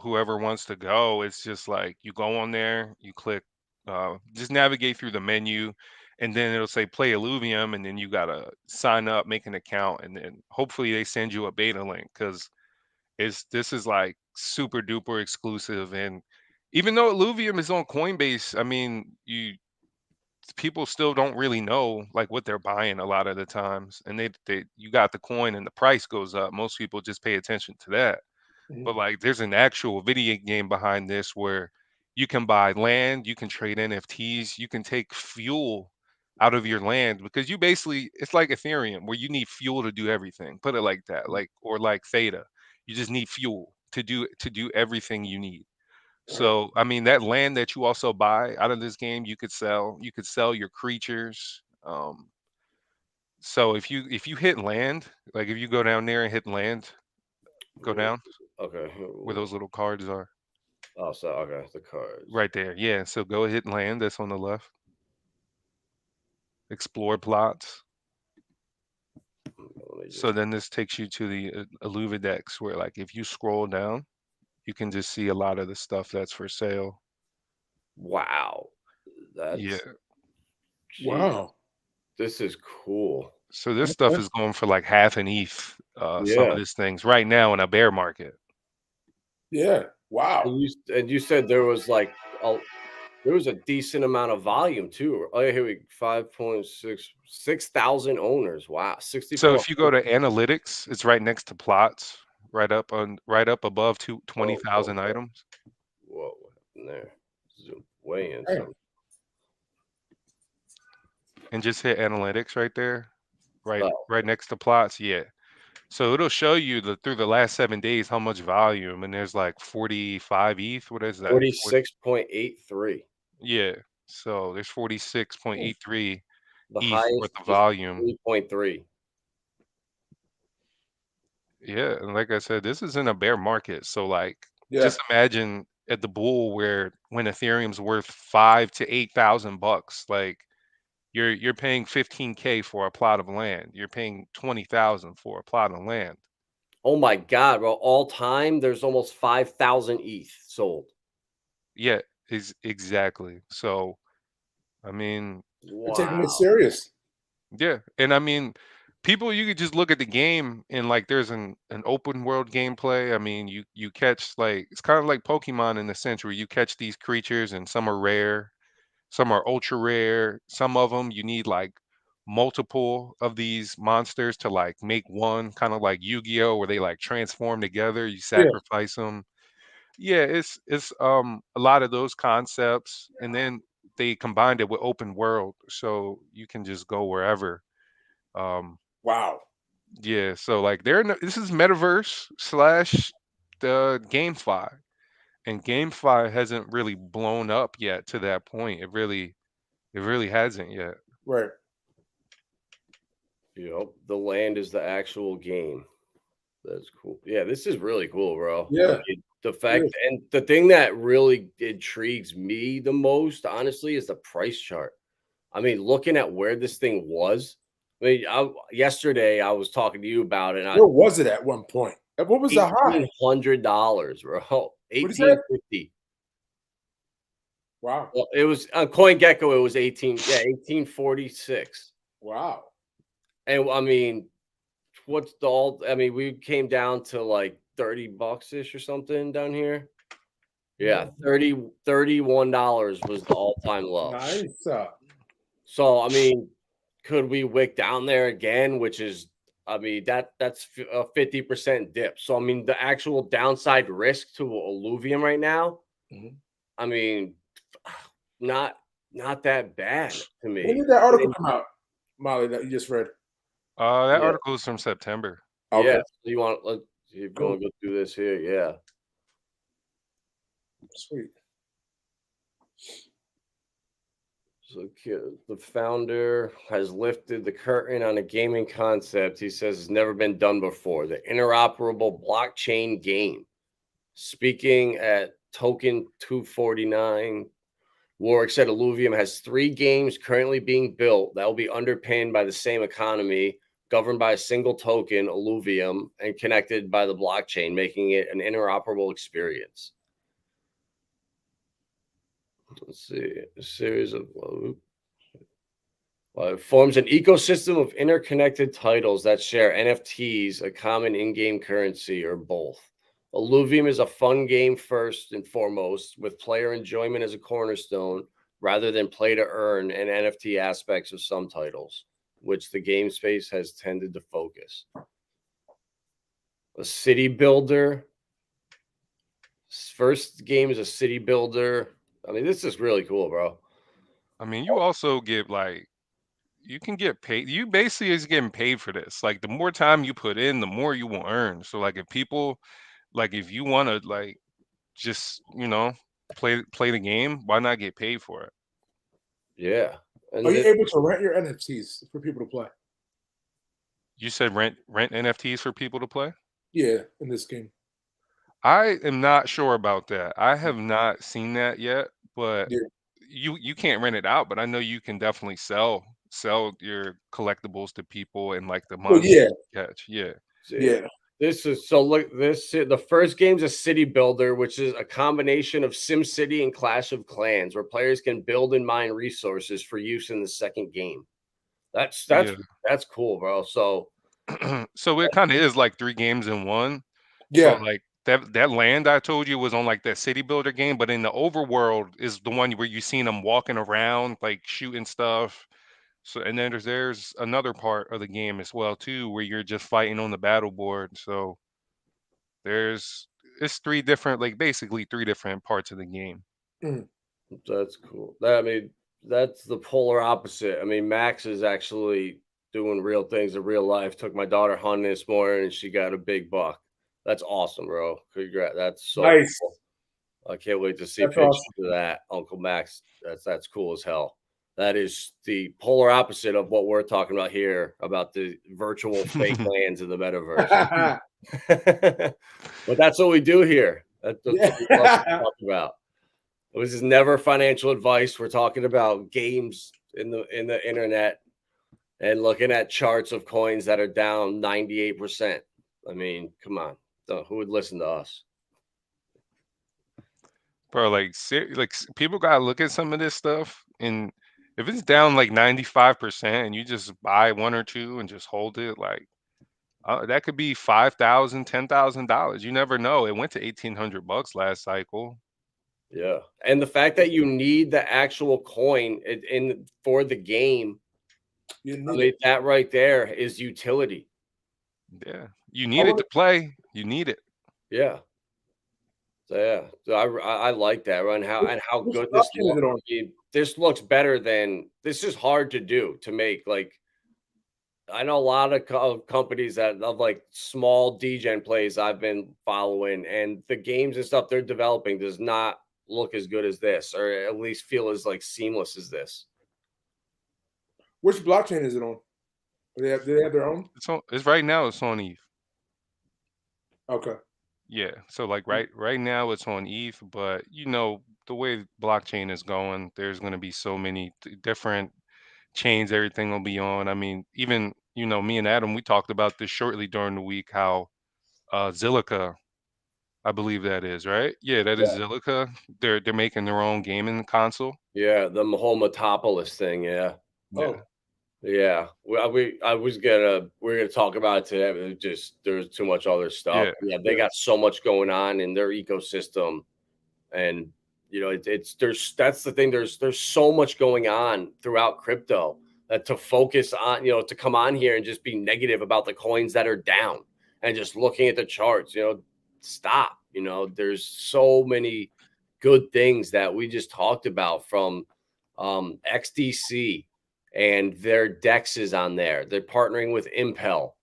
whoever wants to go, it's just like you go on there, you click, just navigate through the menu, and then it'll say play Illuvium, and then you gotta sign up, make an account, and then hopefully they send you a beta link because this is like super duper exclusive. And even though Illuvium is on Coinbase, I mean, people still don't really know like what they're buying a lot of the times, and they you got the coin and the price goes up. Most people just pay attention to that, but like there's an actual video game behind this where you can buy land, you can trade NFTs, you can take fuel out of your land because you basically, it's like Ethereum where you need fuel to do everything, put it like that, like, or like Theta, you just need fuel to do everything you need. So, I mean, that land that you also buy out of this game, you could sell. You could sell your creatures. So if you hit land, like if you go down there and hit land, go down Okay. where those little cards are, Oh, so okay, the cards. right there. Yeah. So go hit land. That's on the left. Explore plots. So then this takes you to the Illuvidex, where like if you scroll down, you can just see a lot of the stuff that's for sale. Wow. That's Yeah. Wow. This is cool. So this stuff is going for like half an ETH. Some Yeah. of these things right now in a bear market. Yeah. Wow. And you said there was like there was a decent amount of volume too. Oh yeah, here we 6,000 owners. Wow, 64. So if you go to analytics, it's right next to plots, right up above 20,000 items. Whoa, what happened there? Zoom way in. Damn. And just hit analytics right there. Right Oh. right next to plots. Yeah. So it'll show you through the last 7 days how much volume, and there's like 45 ETH. What is that? 46.83. Yeah. So there's 46.83 The ETH highest worth of volume. 3.3. Yeah, and like I said, this is in a bear market. So like Yeah. just imagine at the bull where when Ethereum's worth 5 to 8,000 bucks, like you're paying 15K for a plot of land. You're paying 20,000 for a plot of land. Oh my god, bro. All time there's almost 5,000 ETH sold. Yeah, exactly. So I mean, They're taking Wow. it serious. yeah, and I mean, people, you could just look at the game and like there's an open world gameplay. I mean, you catch like it's kind of like Pokemon in the sense where you catch these creatures and some are rare, some are ultra rare. Some of them you need like multiple of these monsters to like make one, kind of like Yu-Gi-Oh, where they like transform together. You sacrifice them. Yeah, it's a lot of those concepts, and then they combined it with open world, so you can just go wherever. Um, Wow. yeah, so like this is Metaverse slash the GameFi, and GameFi hasn't really blown up yet to that point. It really hasn't yet. Right. Yep, the land is the actual game. That's cool. Yeah, this is really cool, bro. Yeah. The fact and the thing that really intrigues me the most, honestly, is the price chart. I mean, looking at where this thing was. I mean, yesterday I was talking to you about it. Where was it at one point? What was the high? $1,800, bro. What is that? $1,850. Wow. Well, it was on CoinGecko. It was 1846. Wow. And I mean, what's the all? I mean, we came down to like $30 ish or something down here. Yeah, $31 was the all-time low. Nice. So I mean, could we wick down there again? Which is, I mean, that's a 50% dip. So I mean, the actual downside risk to Illuvium right now, I mean, not that bad to me. When did that article come out, Molly, that you just read? That article is from September. Okay. Yeah, you want let's see if you want to go through this here. Yeah. Sweet. So the founder has lifted the curtain on a gaming concept he says has never been done before, the interoperable blockchain game. Speaking at Token 249, Warwick said Illuvium has 3 games currently being built that will be underpinned by the same economy, governed by a single token, Illuvium, and connected by the blockchain, making it an interoperable experience. Let's see, a series of it forms an ecosystem of interconnected titles that share NFTs, a common in-game currency, or both. Illuvium is a fun game first and foremost, with player enjoyment as a cornerstone, rather than play to earn and NFT aspects of some titles, which the game space has tended to focus. A city builder. First game is a city builder. I mean, this is really cool, bro. I mean, you also get like, you can get paid. You basically is getting paid for this. Like the more time you put in, the more you will earn. So like if people, like if you want to like just, play the game, why not get paid for it? Yeah. And Are you able to rent your NFTs for people to play? You said rent NFTs for people to play? Yeah, in this game. I am not sure about that. I have not seen that yet, but Yeah. you can't rent it out, but I know you can definitely sell your collectibles to people and like the Well, monsters yeah. you catch. Yeah. Yeah. This is so look this the first game's a city builder, which is a combination of Sim City and Clash of Clans, where players can build and mine resources for use in the second game. That's Yeah. that's cool, bro. So So it kind of is like 3 games in one. So Yeah. like that land I told you was on like that city builder game, but in the overworld is the one where you seen them walking around like shooting stuff. So and then there's another part of the game as well too where you're just fighting on the battle board. So it's 3 different, like basically 3 different parts of the game. Mm. that's cool. I mean, that's the polar opposite. I mean, Max is actually doing real things in real life. Took my daughter hunting this morning and she got a big buck. That's awesome, bro. Congrats. That's so Nice. cool. I can't wait to see That's pictures awesome. of that, Uncle Max. That's cool as hell. That is the polar opposite of what we're talking about here about the virtual fake lands of the metaverse. But that's what we do here. That's what we love to talk about. This is never financial advice. We're talking about games in the internet and looking at charts of coins that are down 98%. I mean, come on. Who would listen to us? Bro, like people gotta look at some of this stuff, and if it's down like 95% and you just buy 1 or 2 and just hold it, like that could be $5,000, $10,000. You never know. It went to $1,800 last cycle. Yeah, and the fact that you need the actual coin in for the game, I mean, that right there is utility. Yeah, you need it to play. You need it. Yeah. So yeah, so I like that, right? And how good this looks. This looks better than this is hard to do to make. Like I know a lot of companies that of like small degen plays I've been following, and the games and stuff they're developing does not look as good as this, or at least feel as like seamless as this. Which blockchain is it on? Do they have their own? It's right now. It's on ETH. Okay. Yeah. So like right now it's on ETH, but the way blockchain is going, there's going to be so many different chains everything will be on. I mean, even me and Adam, we talked about this shortly during the week how Zilliqa, I believe that is, right? Yeah, that is Zilliqa. They're making their own gaming console. Yeah, the whole Metapolis thing. Yeah. Yeah. Oh. Yeah. We're gonna talk about it today, but there's too much other stuff. Yeah, they got so much going on in their ecosystem, and that's the thing. There's so much going on throughout crypto that to focus on, to come on here and just be negative about the coins that are down and just looking at the charts, stop. There's so many good things that we just talked about from XDC and their DEX is on there. They're partnering with Impel.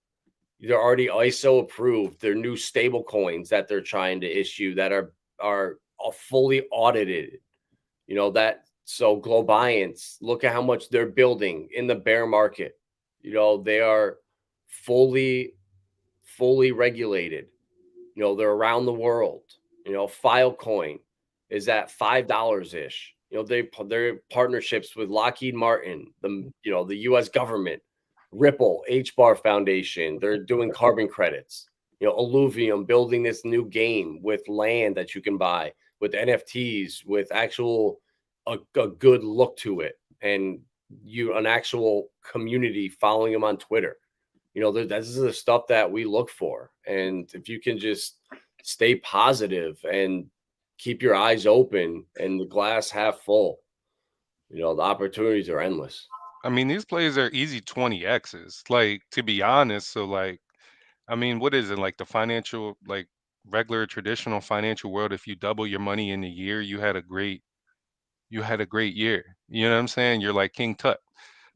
They're already ISO approved. Their new stable coins that they're trying to issue that are fully audited. That So Globiance, look at how much they're building in the bear market. You know, they are fully regulated. You know, they're around the world. You know, Filecoin is at $5 ish. You know, they're partnerships with Lockheed Martin, the U.S. government, Ripple, HBAR Foundation. They're doing carbon credits. You know, Illuvium building this new game with land that you can buy, with NFTs, with actual a good look to it, and an actual community following them on Twitter. You know, this is the stuff that we look for. And if you can just stay positive and keep your eyes open and the glass half full, you know, the opportunities are endless. I mean, these plays are easy 20Xs, like, to be honest. So, like, I mean, what is it, like the financial, like regular traditional financial world? If you double your money in a year, you had a great year. You know what I'm saying? You're like King Tut.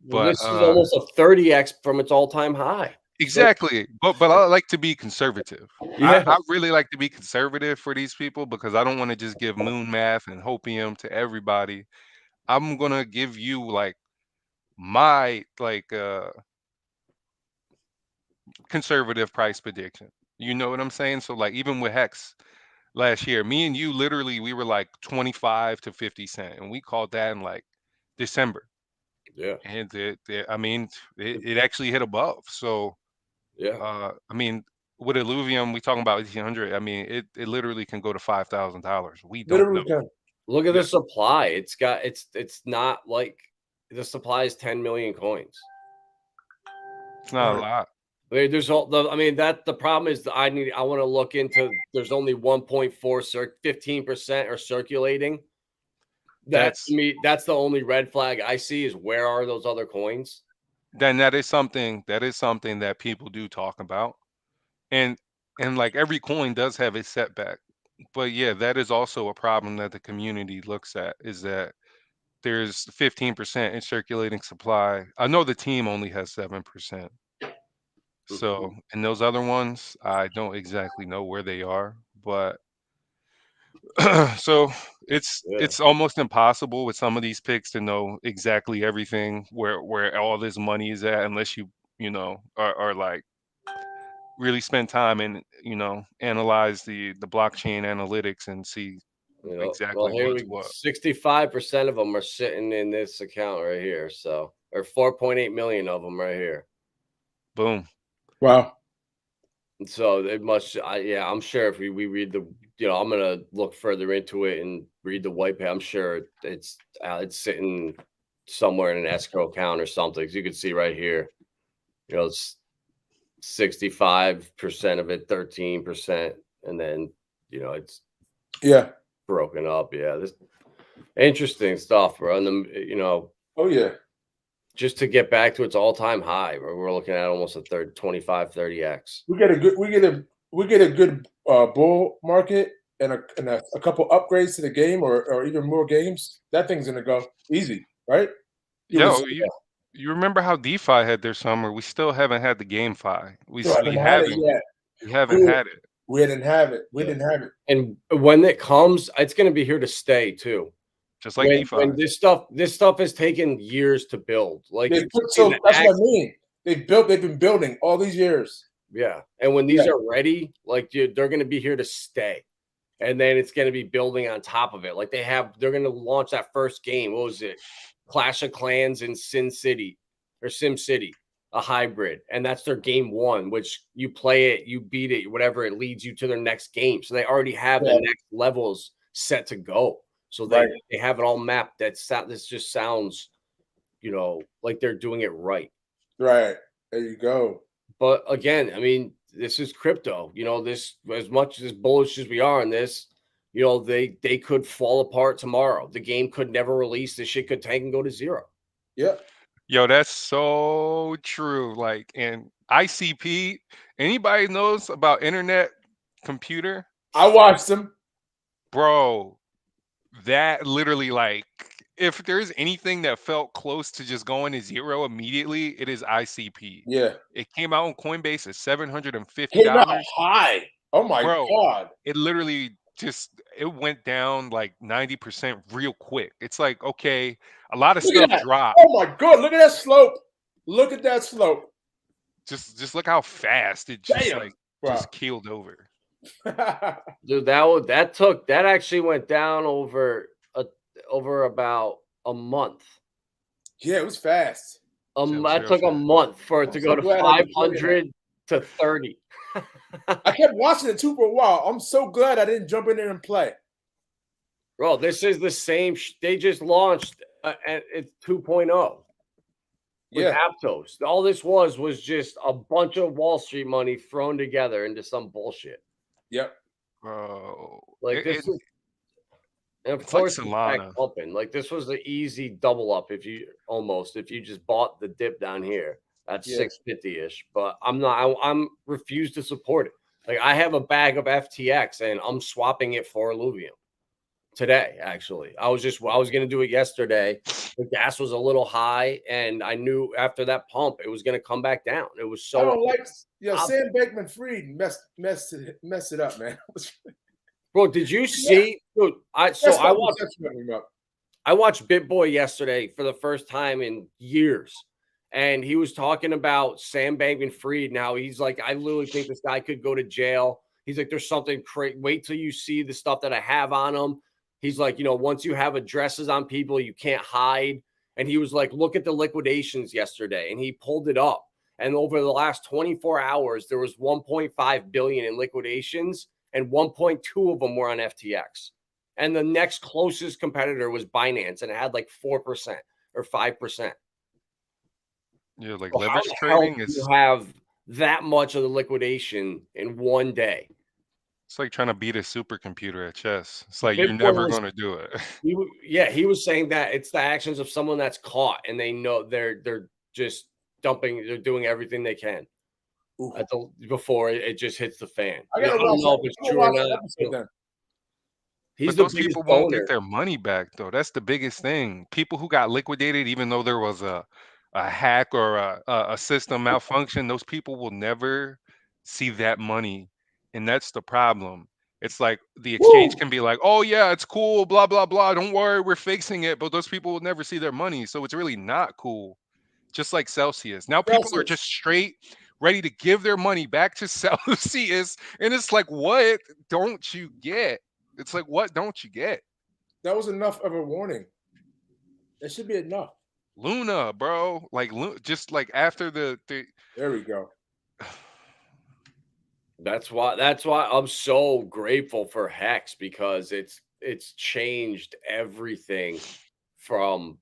Well, But this is almost a 30X from its all-time high. exactly. But I like to be conservative. Yeah. I really like to be conservative for these people, because I don't want to just give moon math and hopium to everybody. I'm gonna give you like my conservative price prediction. You know what I'm saying? So like even with Hex last year, me and you literally we were like 25 to 50 cent, and we called that in like December. Yeah. And I mean, it actually hit above. So Yeah. I mean, with Illuvium, we talking about 1,800. I mean, it literally can go to $5,000. We don't know. Literally can. Look at the supply. It's not like the supply is 10 million coins. It's not a lot. There's all the, I mean, that the problem is that I want to look into, there's only 1.4 15% are circulating. That's me. That's the only red flag I see, is where are those other coins? Then that is something that people do talk about. And like every coin does have its setback. But yeah, that is also a problem that the community looks at, is that there's 15% in circulating supply. I know the team only has 7%. So, and those other ones, I don't exactly know where they are, but so it's almost impossible with some of these picks to know exactly everything where all this money is at, unless you know are like really spend time and analyze the blockchain analytics and see exactly what's what. 65% of them are sitting in this account right here. So, or 4.8 million of them right here. Boom. Wow. So it must, yeah, I'm sure if we read the, I'm gonna look further into it and read the white paper. I'm sure it's sitting somewhere in an escrow account or something. So you can see right here, it's 65% of it, 13%, and then it's broken up. Yeah, this interesting stuff, bro. And then oh yeah, just to get back to its all-time high, we're looking at almost a 25-30x. We get a good bull market and a couple upgrades to the game, or even more games. That thing's gonna go easy, right? You remember how DeFi had their summer? We still haven't had the GameFi. We haven't had it. We didn't have it. We didn't have it. And when it comes, it's going to be here to stay too. Just like DeFi. When this stuff has taken years to build. Like that's what I mean. They've been building all these years. Yeah. And when these are ready, like they're going to be here to stay. And then it's going to be building on top of it. Like they're going to launch that first game. What was it? Clash of Clans in Sim City, a hybrid. And that's their game one, which you play it, you beat it, whatever, it leads you to their next game. So they already have the next levels set to go. So they have it all mapped. This just sounds, like they're doing it right. Right. There you go. But again, I mean, this is crypto. This, as much as bullish as we are on this, they could fall apart tomorrow. The game could never release. This shit could tank and go to zero. Yeah. Yo, that's so true. Like, and ICP, anybody knows about internet computer? I watched them. Bro, that literally, like, if there's anything that felt close to just going to zero immediately, it is ICP. Yeah. It came out on Coinbase at $750. Came out high. Oh my God. It literally just it went down like 90% real quick. It's like, okay, a lot of Look at stuff that. dropped. Oh my God. Look at that slope. Look at that slope. Just look how fast it just Damn. like Wow. just keeled over. Dude, that actually went down over about a month. Yeah, it was fast. That took a month for it to go to glad I didn't play in 500 to 30. I kept watching it too for a while. I'm so glad I didn't jump in there and play. Bro, this is the same. They just launched it's 2.0 with Yeah. Aptos. All this was just a bunch of Wall Street money thrown together into some bullshit. Yep. Bro, Like this is, and of it's like course, it's back Solana. pumping. Like this was the easy double up if you just bought the dip down here at Yeah. 650-ish. But I'm refused to support it. Like I have a bag of FTX and I'm swapping it for Illuvium today. Actually, I was gonna do it yesterday. The gas was a little high, and I knew after that pump it was gonna come back down. It was I so don't like Sam Bankman-Fried messed it up, man. bro. Did you see? Dude, I watched BitBoy yesterday for the first time in years, and he was talking about Sam Bankman-Fried. Now he's like, I literally think this guy could go to jail. He's like, there's something crazy. Wait till you see the stuff that I have on him. He's like, once you have addresses on people, you can't hide. And he was like, look at the liquidations yesterday, and he pulled it up. And over the last 24 hours, there was 1.5 billion in liquidations, and 1.2 of them were on FTX. And the next closest competitor was Binance, and it had like 4% or 5%. Yeah, like So leverage how the hell trading do is you have that much of the liquidation in one day? it's like trying to beat a supercomputer at chess. It's like Bitcoin you're never was- going to do it. He was saying that it's the actions of someone that's caught, and they know they're just dumping, they're doing everything they can before it just hits the fan. I don't know if it's true or not. But those people won't get their money back, though. That's the biggest thing. People who got liquidated, even though there was a hack or a system malfunction, those people will never see that money, and that's the problem. It's like the exchange can be like, "Oh yeah, it's cool, blah blah blah. Don't worry, we're fixing it," but those people will never see their money, so it's really not cool. Just like Celsius. Now people are just straight ready to give their money back to Celsius, and it's like, what don't you get? It's like, what don't you get? That was enough of a warning. That should be enough. Luna, bro. Like, just like after the there we go. That's why I'm so grateful for Hex, because it's changed everything from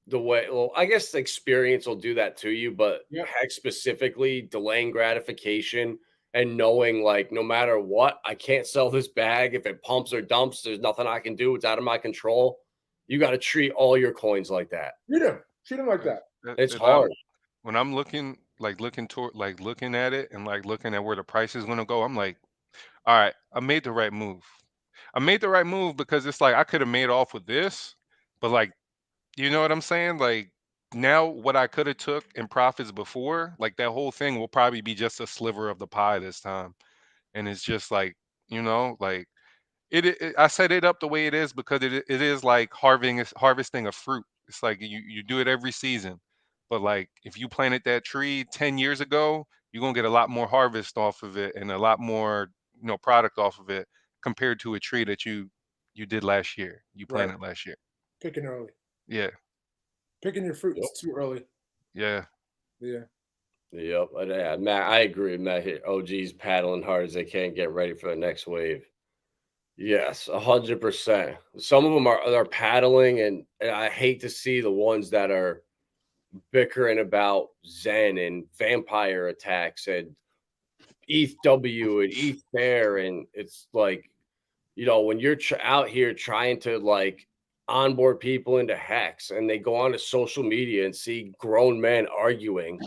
the way. Well, I guess experience will do that to you, but Hex specifically, delaying gratification and knowing, like, no matter what, I can't sell this bag. If it pumps or dumps, there's nothing I can do. It's out of my control. You got to treat all your coins like that. Treat them like that. It's hard. When I'm looking at it and like looking at where the price is going to go, I'm like, all right, I made the right move. I made the right move because it's like I could have made off with this, but like, you know what I'm saying? Like, now what I could have took in profits before, like that whole thing will probably be just a sliver of the pie this time. And it's just like, like I set it up the way it is because it is like harvesting a fruit. It's like you do it every season. But like if you planted that tree 10 years ago, you're gonna get a lot more harvest off of it and a lot more, product off of it compared to a tree that you did last year. You planted last year. Picking early. Yeah. Picking your fruit is too early. Yeah. Yeah. Yep. Matt, I agree. Matt hit OG's paddling hard as they can, get ready for the next wave. Yes, 100%. Some of them are paddling, and I hate to see the ones that are bickering about Zen and vampire attacks and ETH W and ETH Bear, and it's like, when you're out here trying to like onboard people into Hex, and they go onto social media and see grown men arguing,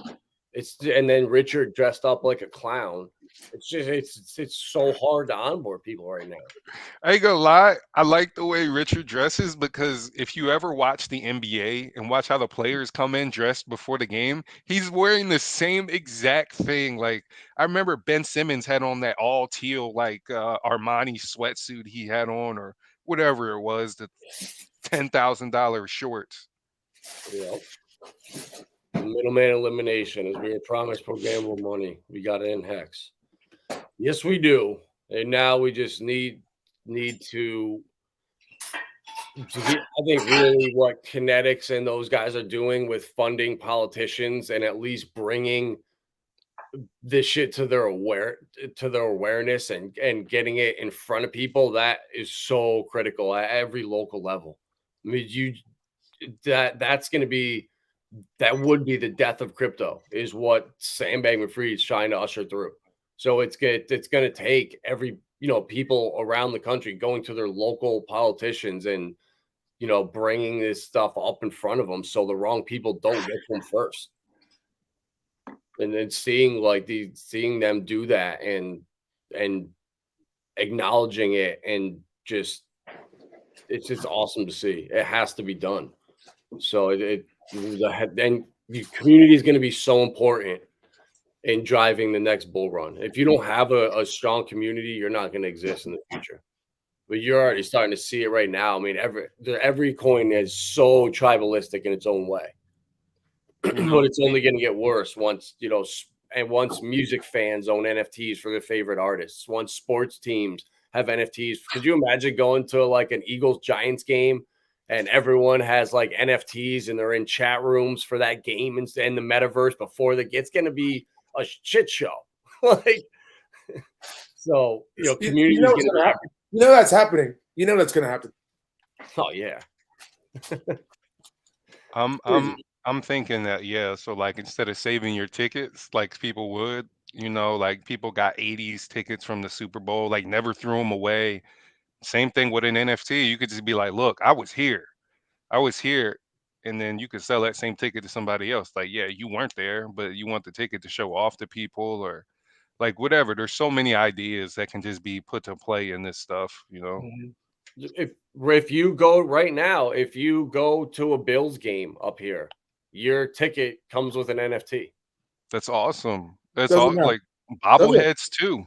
and then Richard dressed up like a clown It's just it's so hard to onboard people right now. I ain't gonna lie, I like the way Richard dresses because if you ever watch the NBA and watch how the players come in dressed before the game, he's wearing the same exact thing. Like I remember Ben Simmons had on that all teal like Armani sweatsuit he had on, or whatever it was, the $10,000 shorts. Yep. Middleman elimination, as we were promised programmable money. We got it in Hex. Yes, we do. And now we just need to I think really what Kinetics and those guys are doing with funding politicians and at least bringing this shit to their awareness and getting it in front of people, that is so critical at every local level. I mean, that's going to be, that would be the death of crypto, is what Sam Bankman-Fried is trying to usher through. So it's going to take every, people around the country going to their local politicians and, bringing this stuff up in front of them so the wrong people don't get them first. And then seeing them do that and acknowledging it, and it's just awesome to see. It has to be done. So then the community is going to be so important in driving the next bull run. If you don't have a strong community, you're not going to exist in the future. But you're already starting to see it right now. I mean, every coin is so tribalistic in its own way. But it's only going to get worse once, once music fans own NFTs for their favorite artists, once sports teams have NFTs. Could you imagine going to like an Eagles Giants game and everyone has like NFTs and they're in chat rooms for that game and the metaverse before it's going to be a shit show. So, community is going to happen. That's happening. That's going to happen. Oh yeah. I'm thinking that, yeah. So like instead of saving your tickets like people would, like people got 80s tickets from the Super Bowl, like never threw them away. Same thing with an NFT. You could just be like, look, I was here. And then you could sell that same ticket to somebody else. Like, yeah, you weren't there, but you want the ticket to show off to people or like whatever. There's so many ideas that can just be put to play in this stuff, Mm-hmm. If you go right now, if you go to a Bills game up here, your ticket comes with an NFT. That's awesome. That's all like bobbleheads too.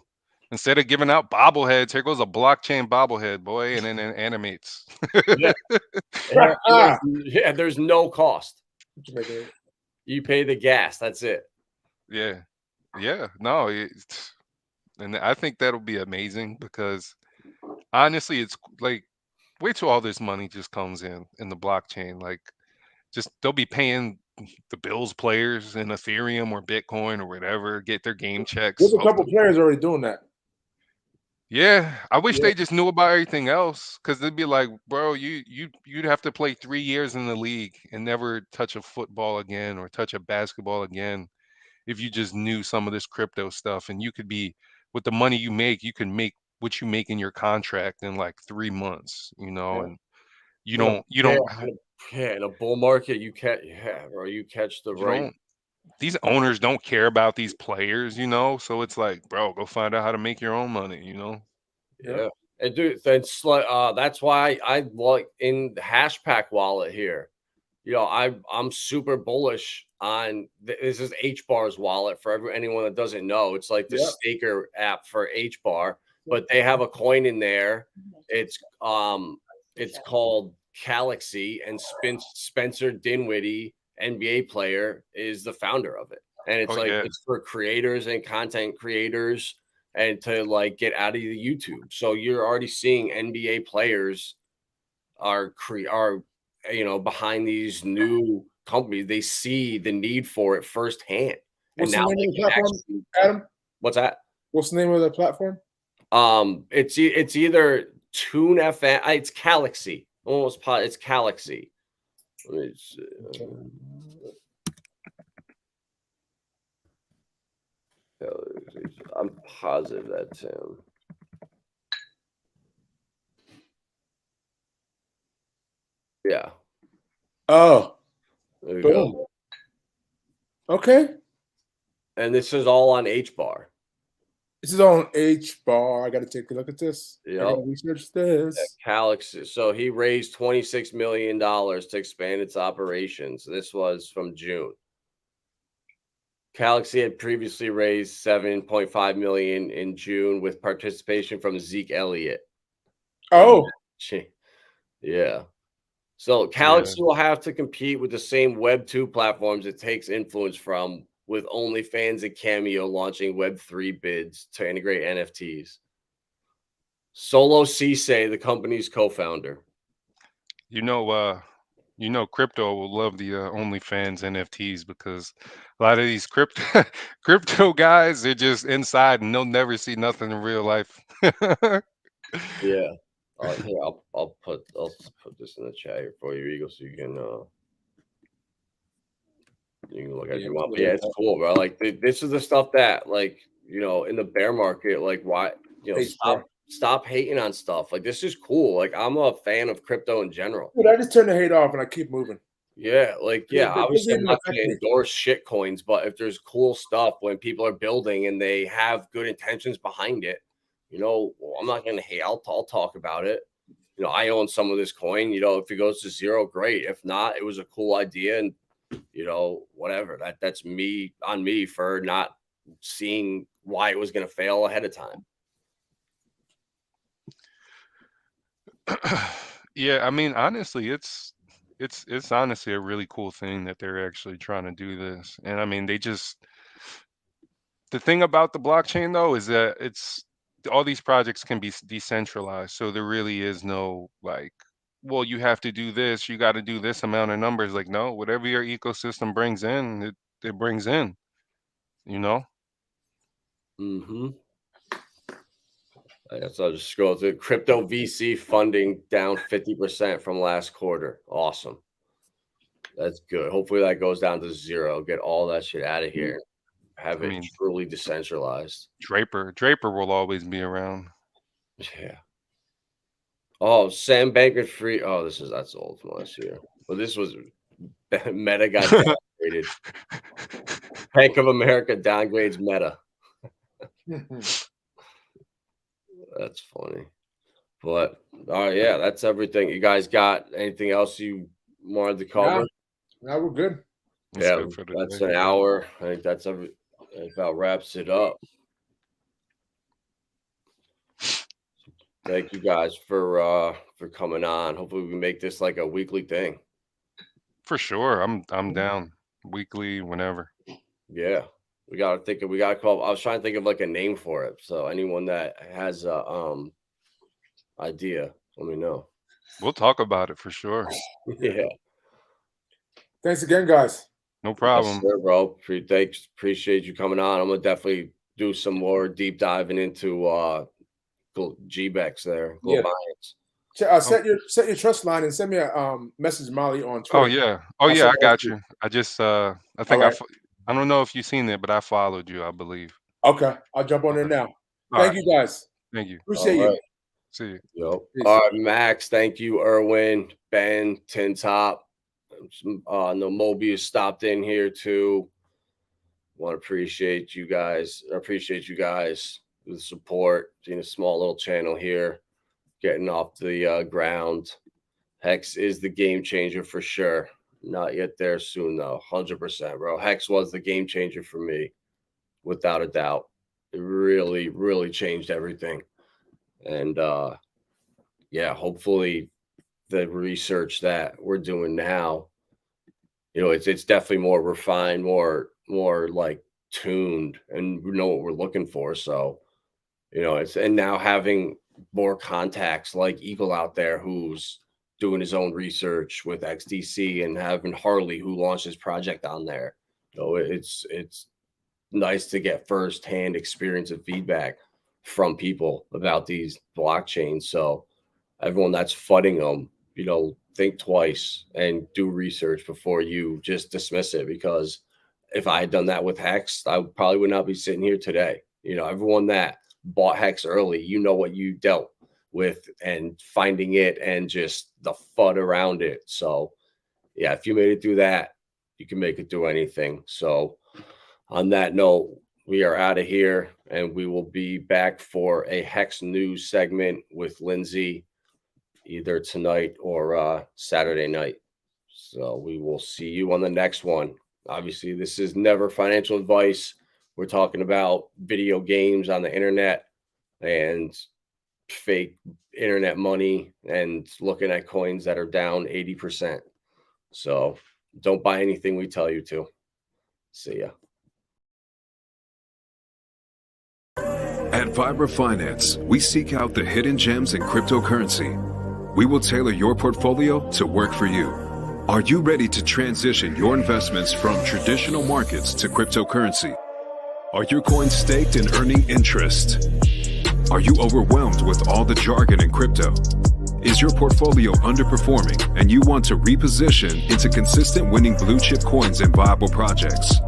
Instead of giving out bobbleheads, here goes a blockchain bobblehead, boy, and then it animates. Yeah, there's no cost. You pay the gas. That's it. Yeah. No, and I think that'll be amazing because honestly, it's like wait till all this money just comes in the blockchain. Like, just they'll be paying the Bills players in Ethereum or Bitcoin or whatever, get their game checks. There's a couple players already doing that. Yeah, I wish they just knew about everything else, because they'd be like, bro, you'd have to play 3 years in the league and never touch a football again or touch a basketball again if you just knew some of this crypto stuff. And you could be, with the money you make, you can make what you make in your contract in like 3 months, and you don't in a bull market you catch the right. These owners don't care about these players, so it's like, bro, go find out how to make your own money, Yeah. And dude, that's why I like in the Hashpack wallet here. I'm super bullish on this is HBar's wallet for anyone that doesn't know. It's like the staker app for HBar, but they have a coin in there. It's called Galaxy, and Spencer Dinwiddie, NBA player, is the founder of it. And it's it's for creators and content creators and to like get out of the YouTube. So you're already seeing NBA players are behind these new companies. They see the need for it firsthand. What's the name of the platform, Adam? What's that? What's the name of the platform? It's either Tune FM. It's Galaxy. It's Galaxy. I'm positive that's him. Yeah. Oh. There you go. Okay. And this is all on HBar. This is on H bar. I got to take a look at this. I got Yep. to research this. Calyx. So he raised $26 million to expand its operations. This was from June. Galaxy had previously raised $7.5 million in June with participation from Zeke Elliott. Oh, yeah. So Galaxy will have to compete with the same Web 2 platforms it takes influence from, with OnlyFans and Cameo launching Web 3 bids to integrate NFTs. Solo Cisse, the company's co-founder. Crypto will love the OnlyFans NFTs because a lot of these crypto crypto guys, they're just inside and they'll never see nothing in real life. Yeah. Here, I'll put this in the chat here for you, Eagle, so you can look at it if you want. But yeah, it's cool, bro. Like this is the stuff that, like, in the bear market, like, why, stop hating on stuff. Like, this is cool. Like, I'm a fan of crypto in general. Dude, I just turn the hate off and I keep moving. Yeah, like, yeah, obviously I'm not going to endorse shit coins, but if there's cool stuff when people are building and they have good intentions behind it, I'm not going to hate. I'll talk about it. I own some of this coin. If it goes to zero, great. If not, it was a cool idea, and whatever. That's me for not seeing why it was going to fail ahead of time. Yeah, I mean, honestly, it's honestly a really cool thing that they're actually trying to do this. And I mean, the thing about the blockchain though is that all these projects can be decentralized. So there really is no like, well, you have to do this, you got to do this amount of numbers. Like, no, whatever your ecosystem brings in, it brings in, Mm-hmm. So I'll just scroll through. Crypto VC funding down 50% from last quarter. Awesome. That's good. Hopefully that goes down to zero. Get all that shit out of here. Have it truly decentralized. Draper will always be around. Yeah. Oh, Sam Bankman-Fried. Oh, that's old from last year. Well, this was Meta got downgraded. Bank of America downgrades Meta. That's funny. But yeah, that's everything. You guys got anything else you wanted to cover? Now we're good. That's an hour. I think that's about wraps it up. Thank you guys for coming on. Hopefully we can make this like a weekly thing. For sure. I'm down. Weekly, whenever. Yeah. We gotta call. I was trying to think of like a name for it. So anyone that has a idea, let me know. We'll talk about it for sure. Yeah. Thanks again, guys. No problem. Yes, sir, bro. Thanks. Appreciate you coming on. I'm gonna definitely do some more deep diving into GBEX there. Yeah. Set your trust line and send me a message, Molly, on Twitter. Oh yeah, I got you. I just I think I don't know if you've seen it, but I followed you, I believe. Okay, I'll jump on there now. Thank you, guys. Thank you. Appreciate you. See you. Yep. All right, Max. Thank you, Erwin, Ben, Tin Top. No, Mobius stopped in here too. Want to appreciate you guys. Appreciate you guys with the support. Seeing a small little channel here, getting off the ground. Hex is the game changer for sure. Not yet there soon though. 100%, bro. Hex was the game changer for me, without a doubt. It really, really changed everything. And yeah, hopefully the research that we're doing now, it's definitely more refined, more like tuned, and we know what we're looking for. So, and now having more contacts like Eagle out there who's doing his own research with XDC, and having Harley who launched his project on there. It's nice to get firsthand experience and feedback from people about these blockchains. So everyone that's fudding them, think twice and do research before you just dismiss it. Because if I had done that with Hex, I probably would not be sitting here today. Everyone that bought Hex early, what you dealt with, and finding it and just the FUD around it. So yeah, if you made it through that, you can make it through anything. So on that note, we are out of here, and we will be back for a Hex News segment with Lindsay either tonight or Saturday night. So we will see you on the next one. Obviously, this is never financial advice. We're talking about video games on the internet and fake internet money and looking at coins that are down 80%. So don't buy anything we tell you to. See ya. At Vibra Finance, we seek out the hidden gems in cryptocurrency. We will tailor your portfolio to work for you. Are you ready to transition your investments from traditional markets to cryptocurrency? Are your coins staked and earning interest? Are you overwhelmed with all the jargon in crypto? Is your portfolio underperforming and you want to reposition into consistent winning blue chip coins and viable projects?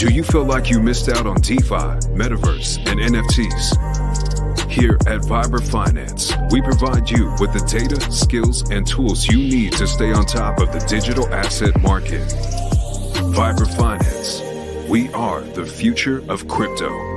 Do you feel like you missed out on DeFi, Metaverse, and NFTs? Here at Vibra Finance, we provide you with the data, skills, and tools you need to stay on top of the digital asset market. Vibra Finance. We are the future of crypto.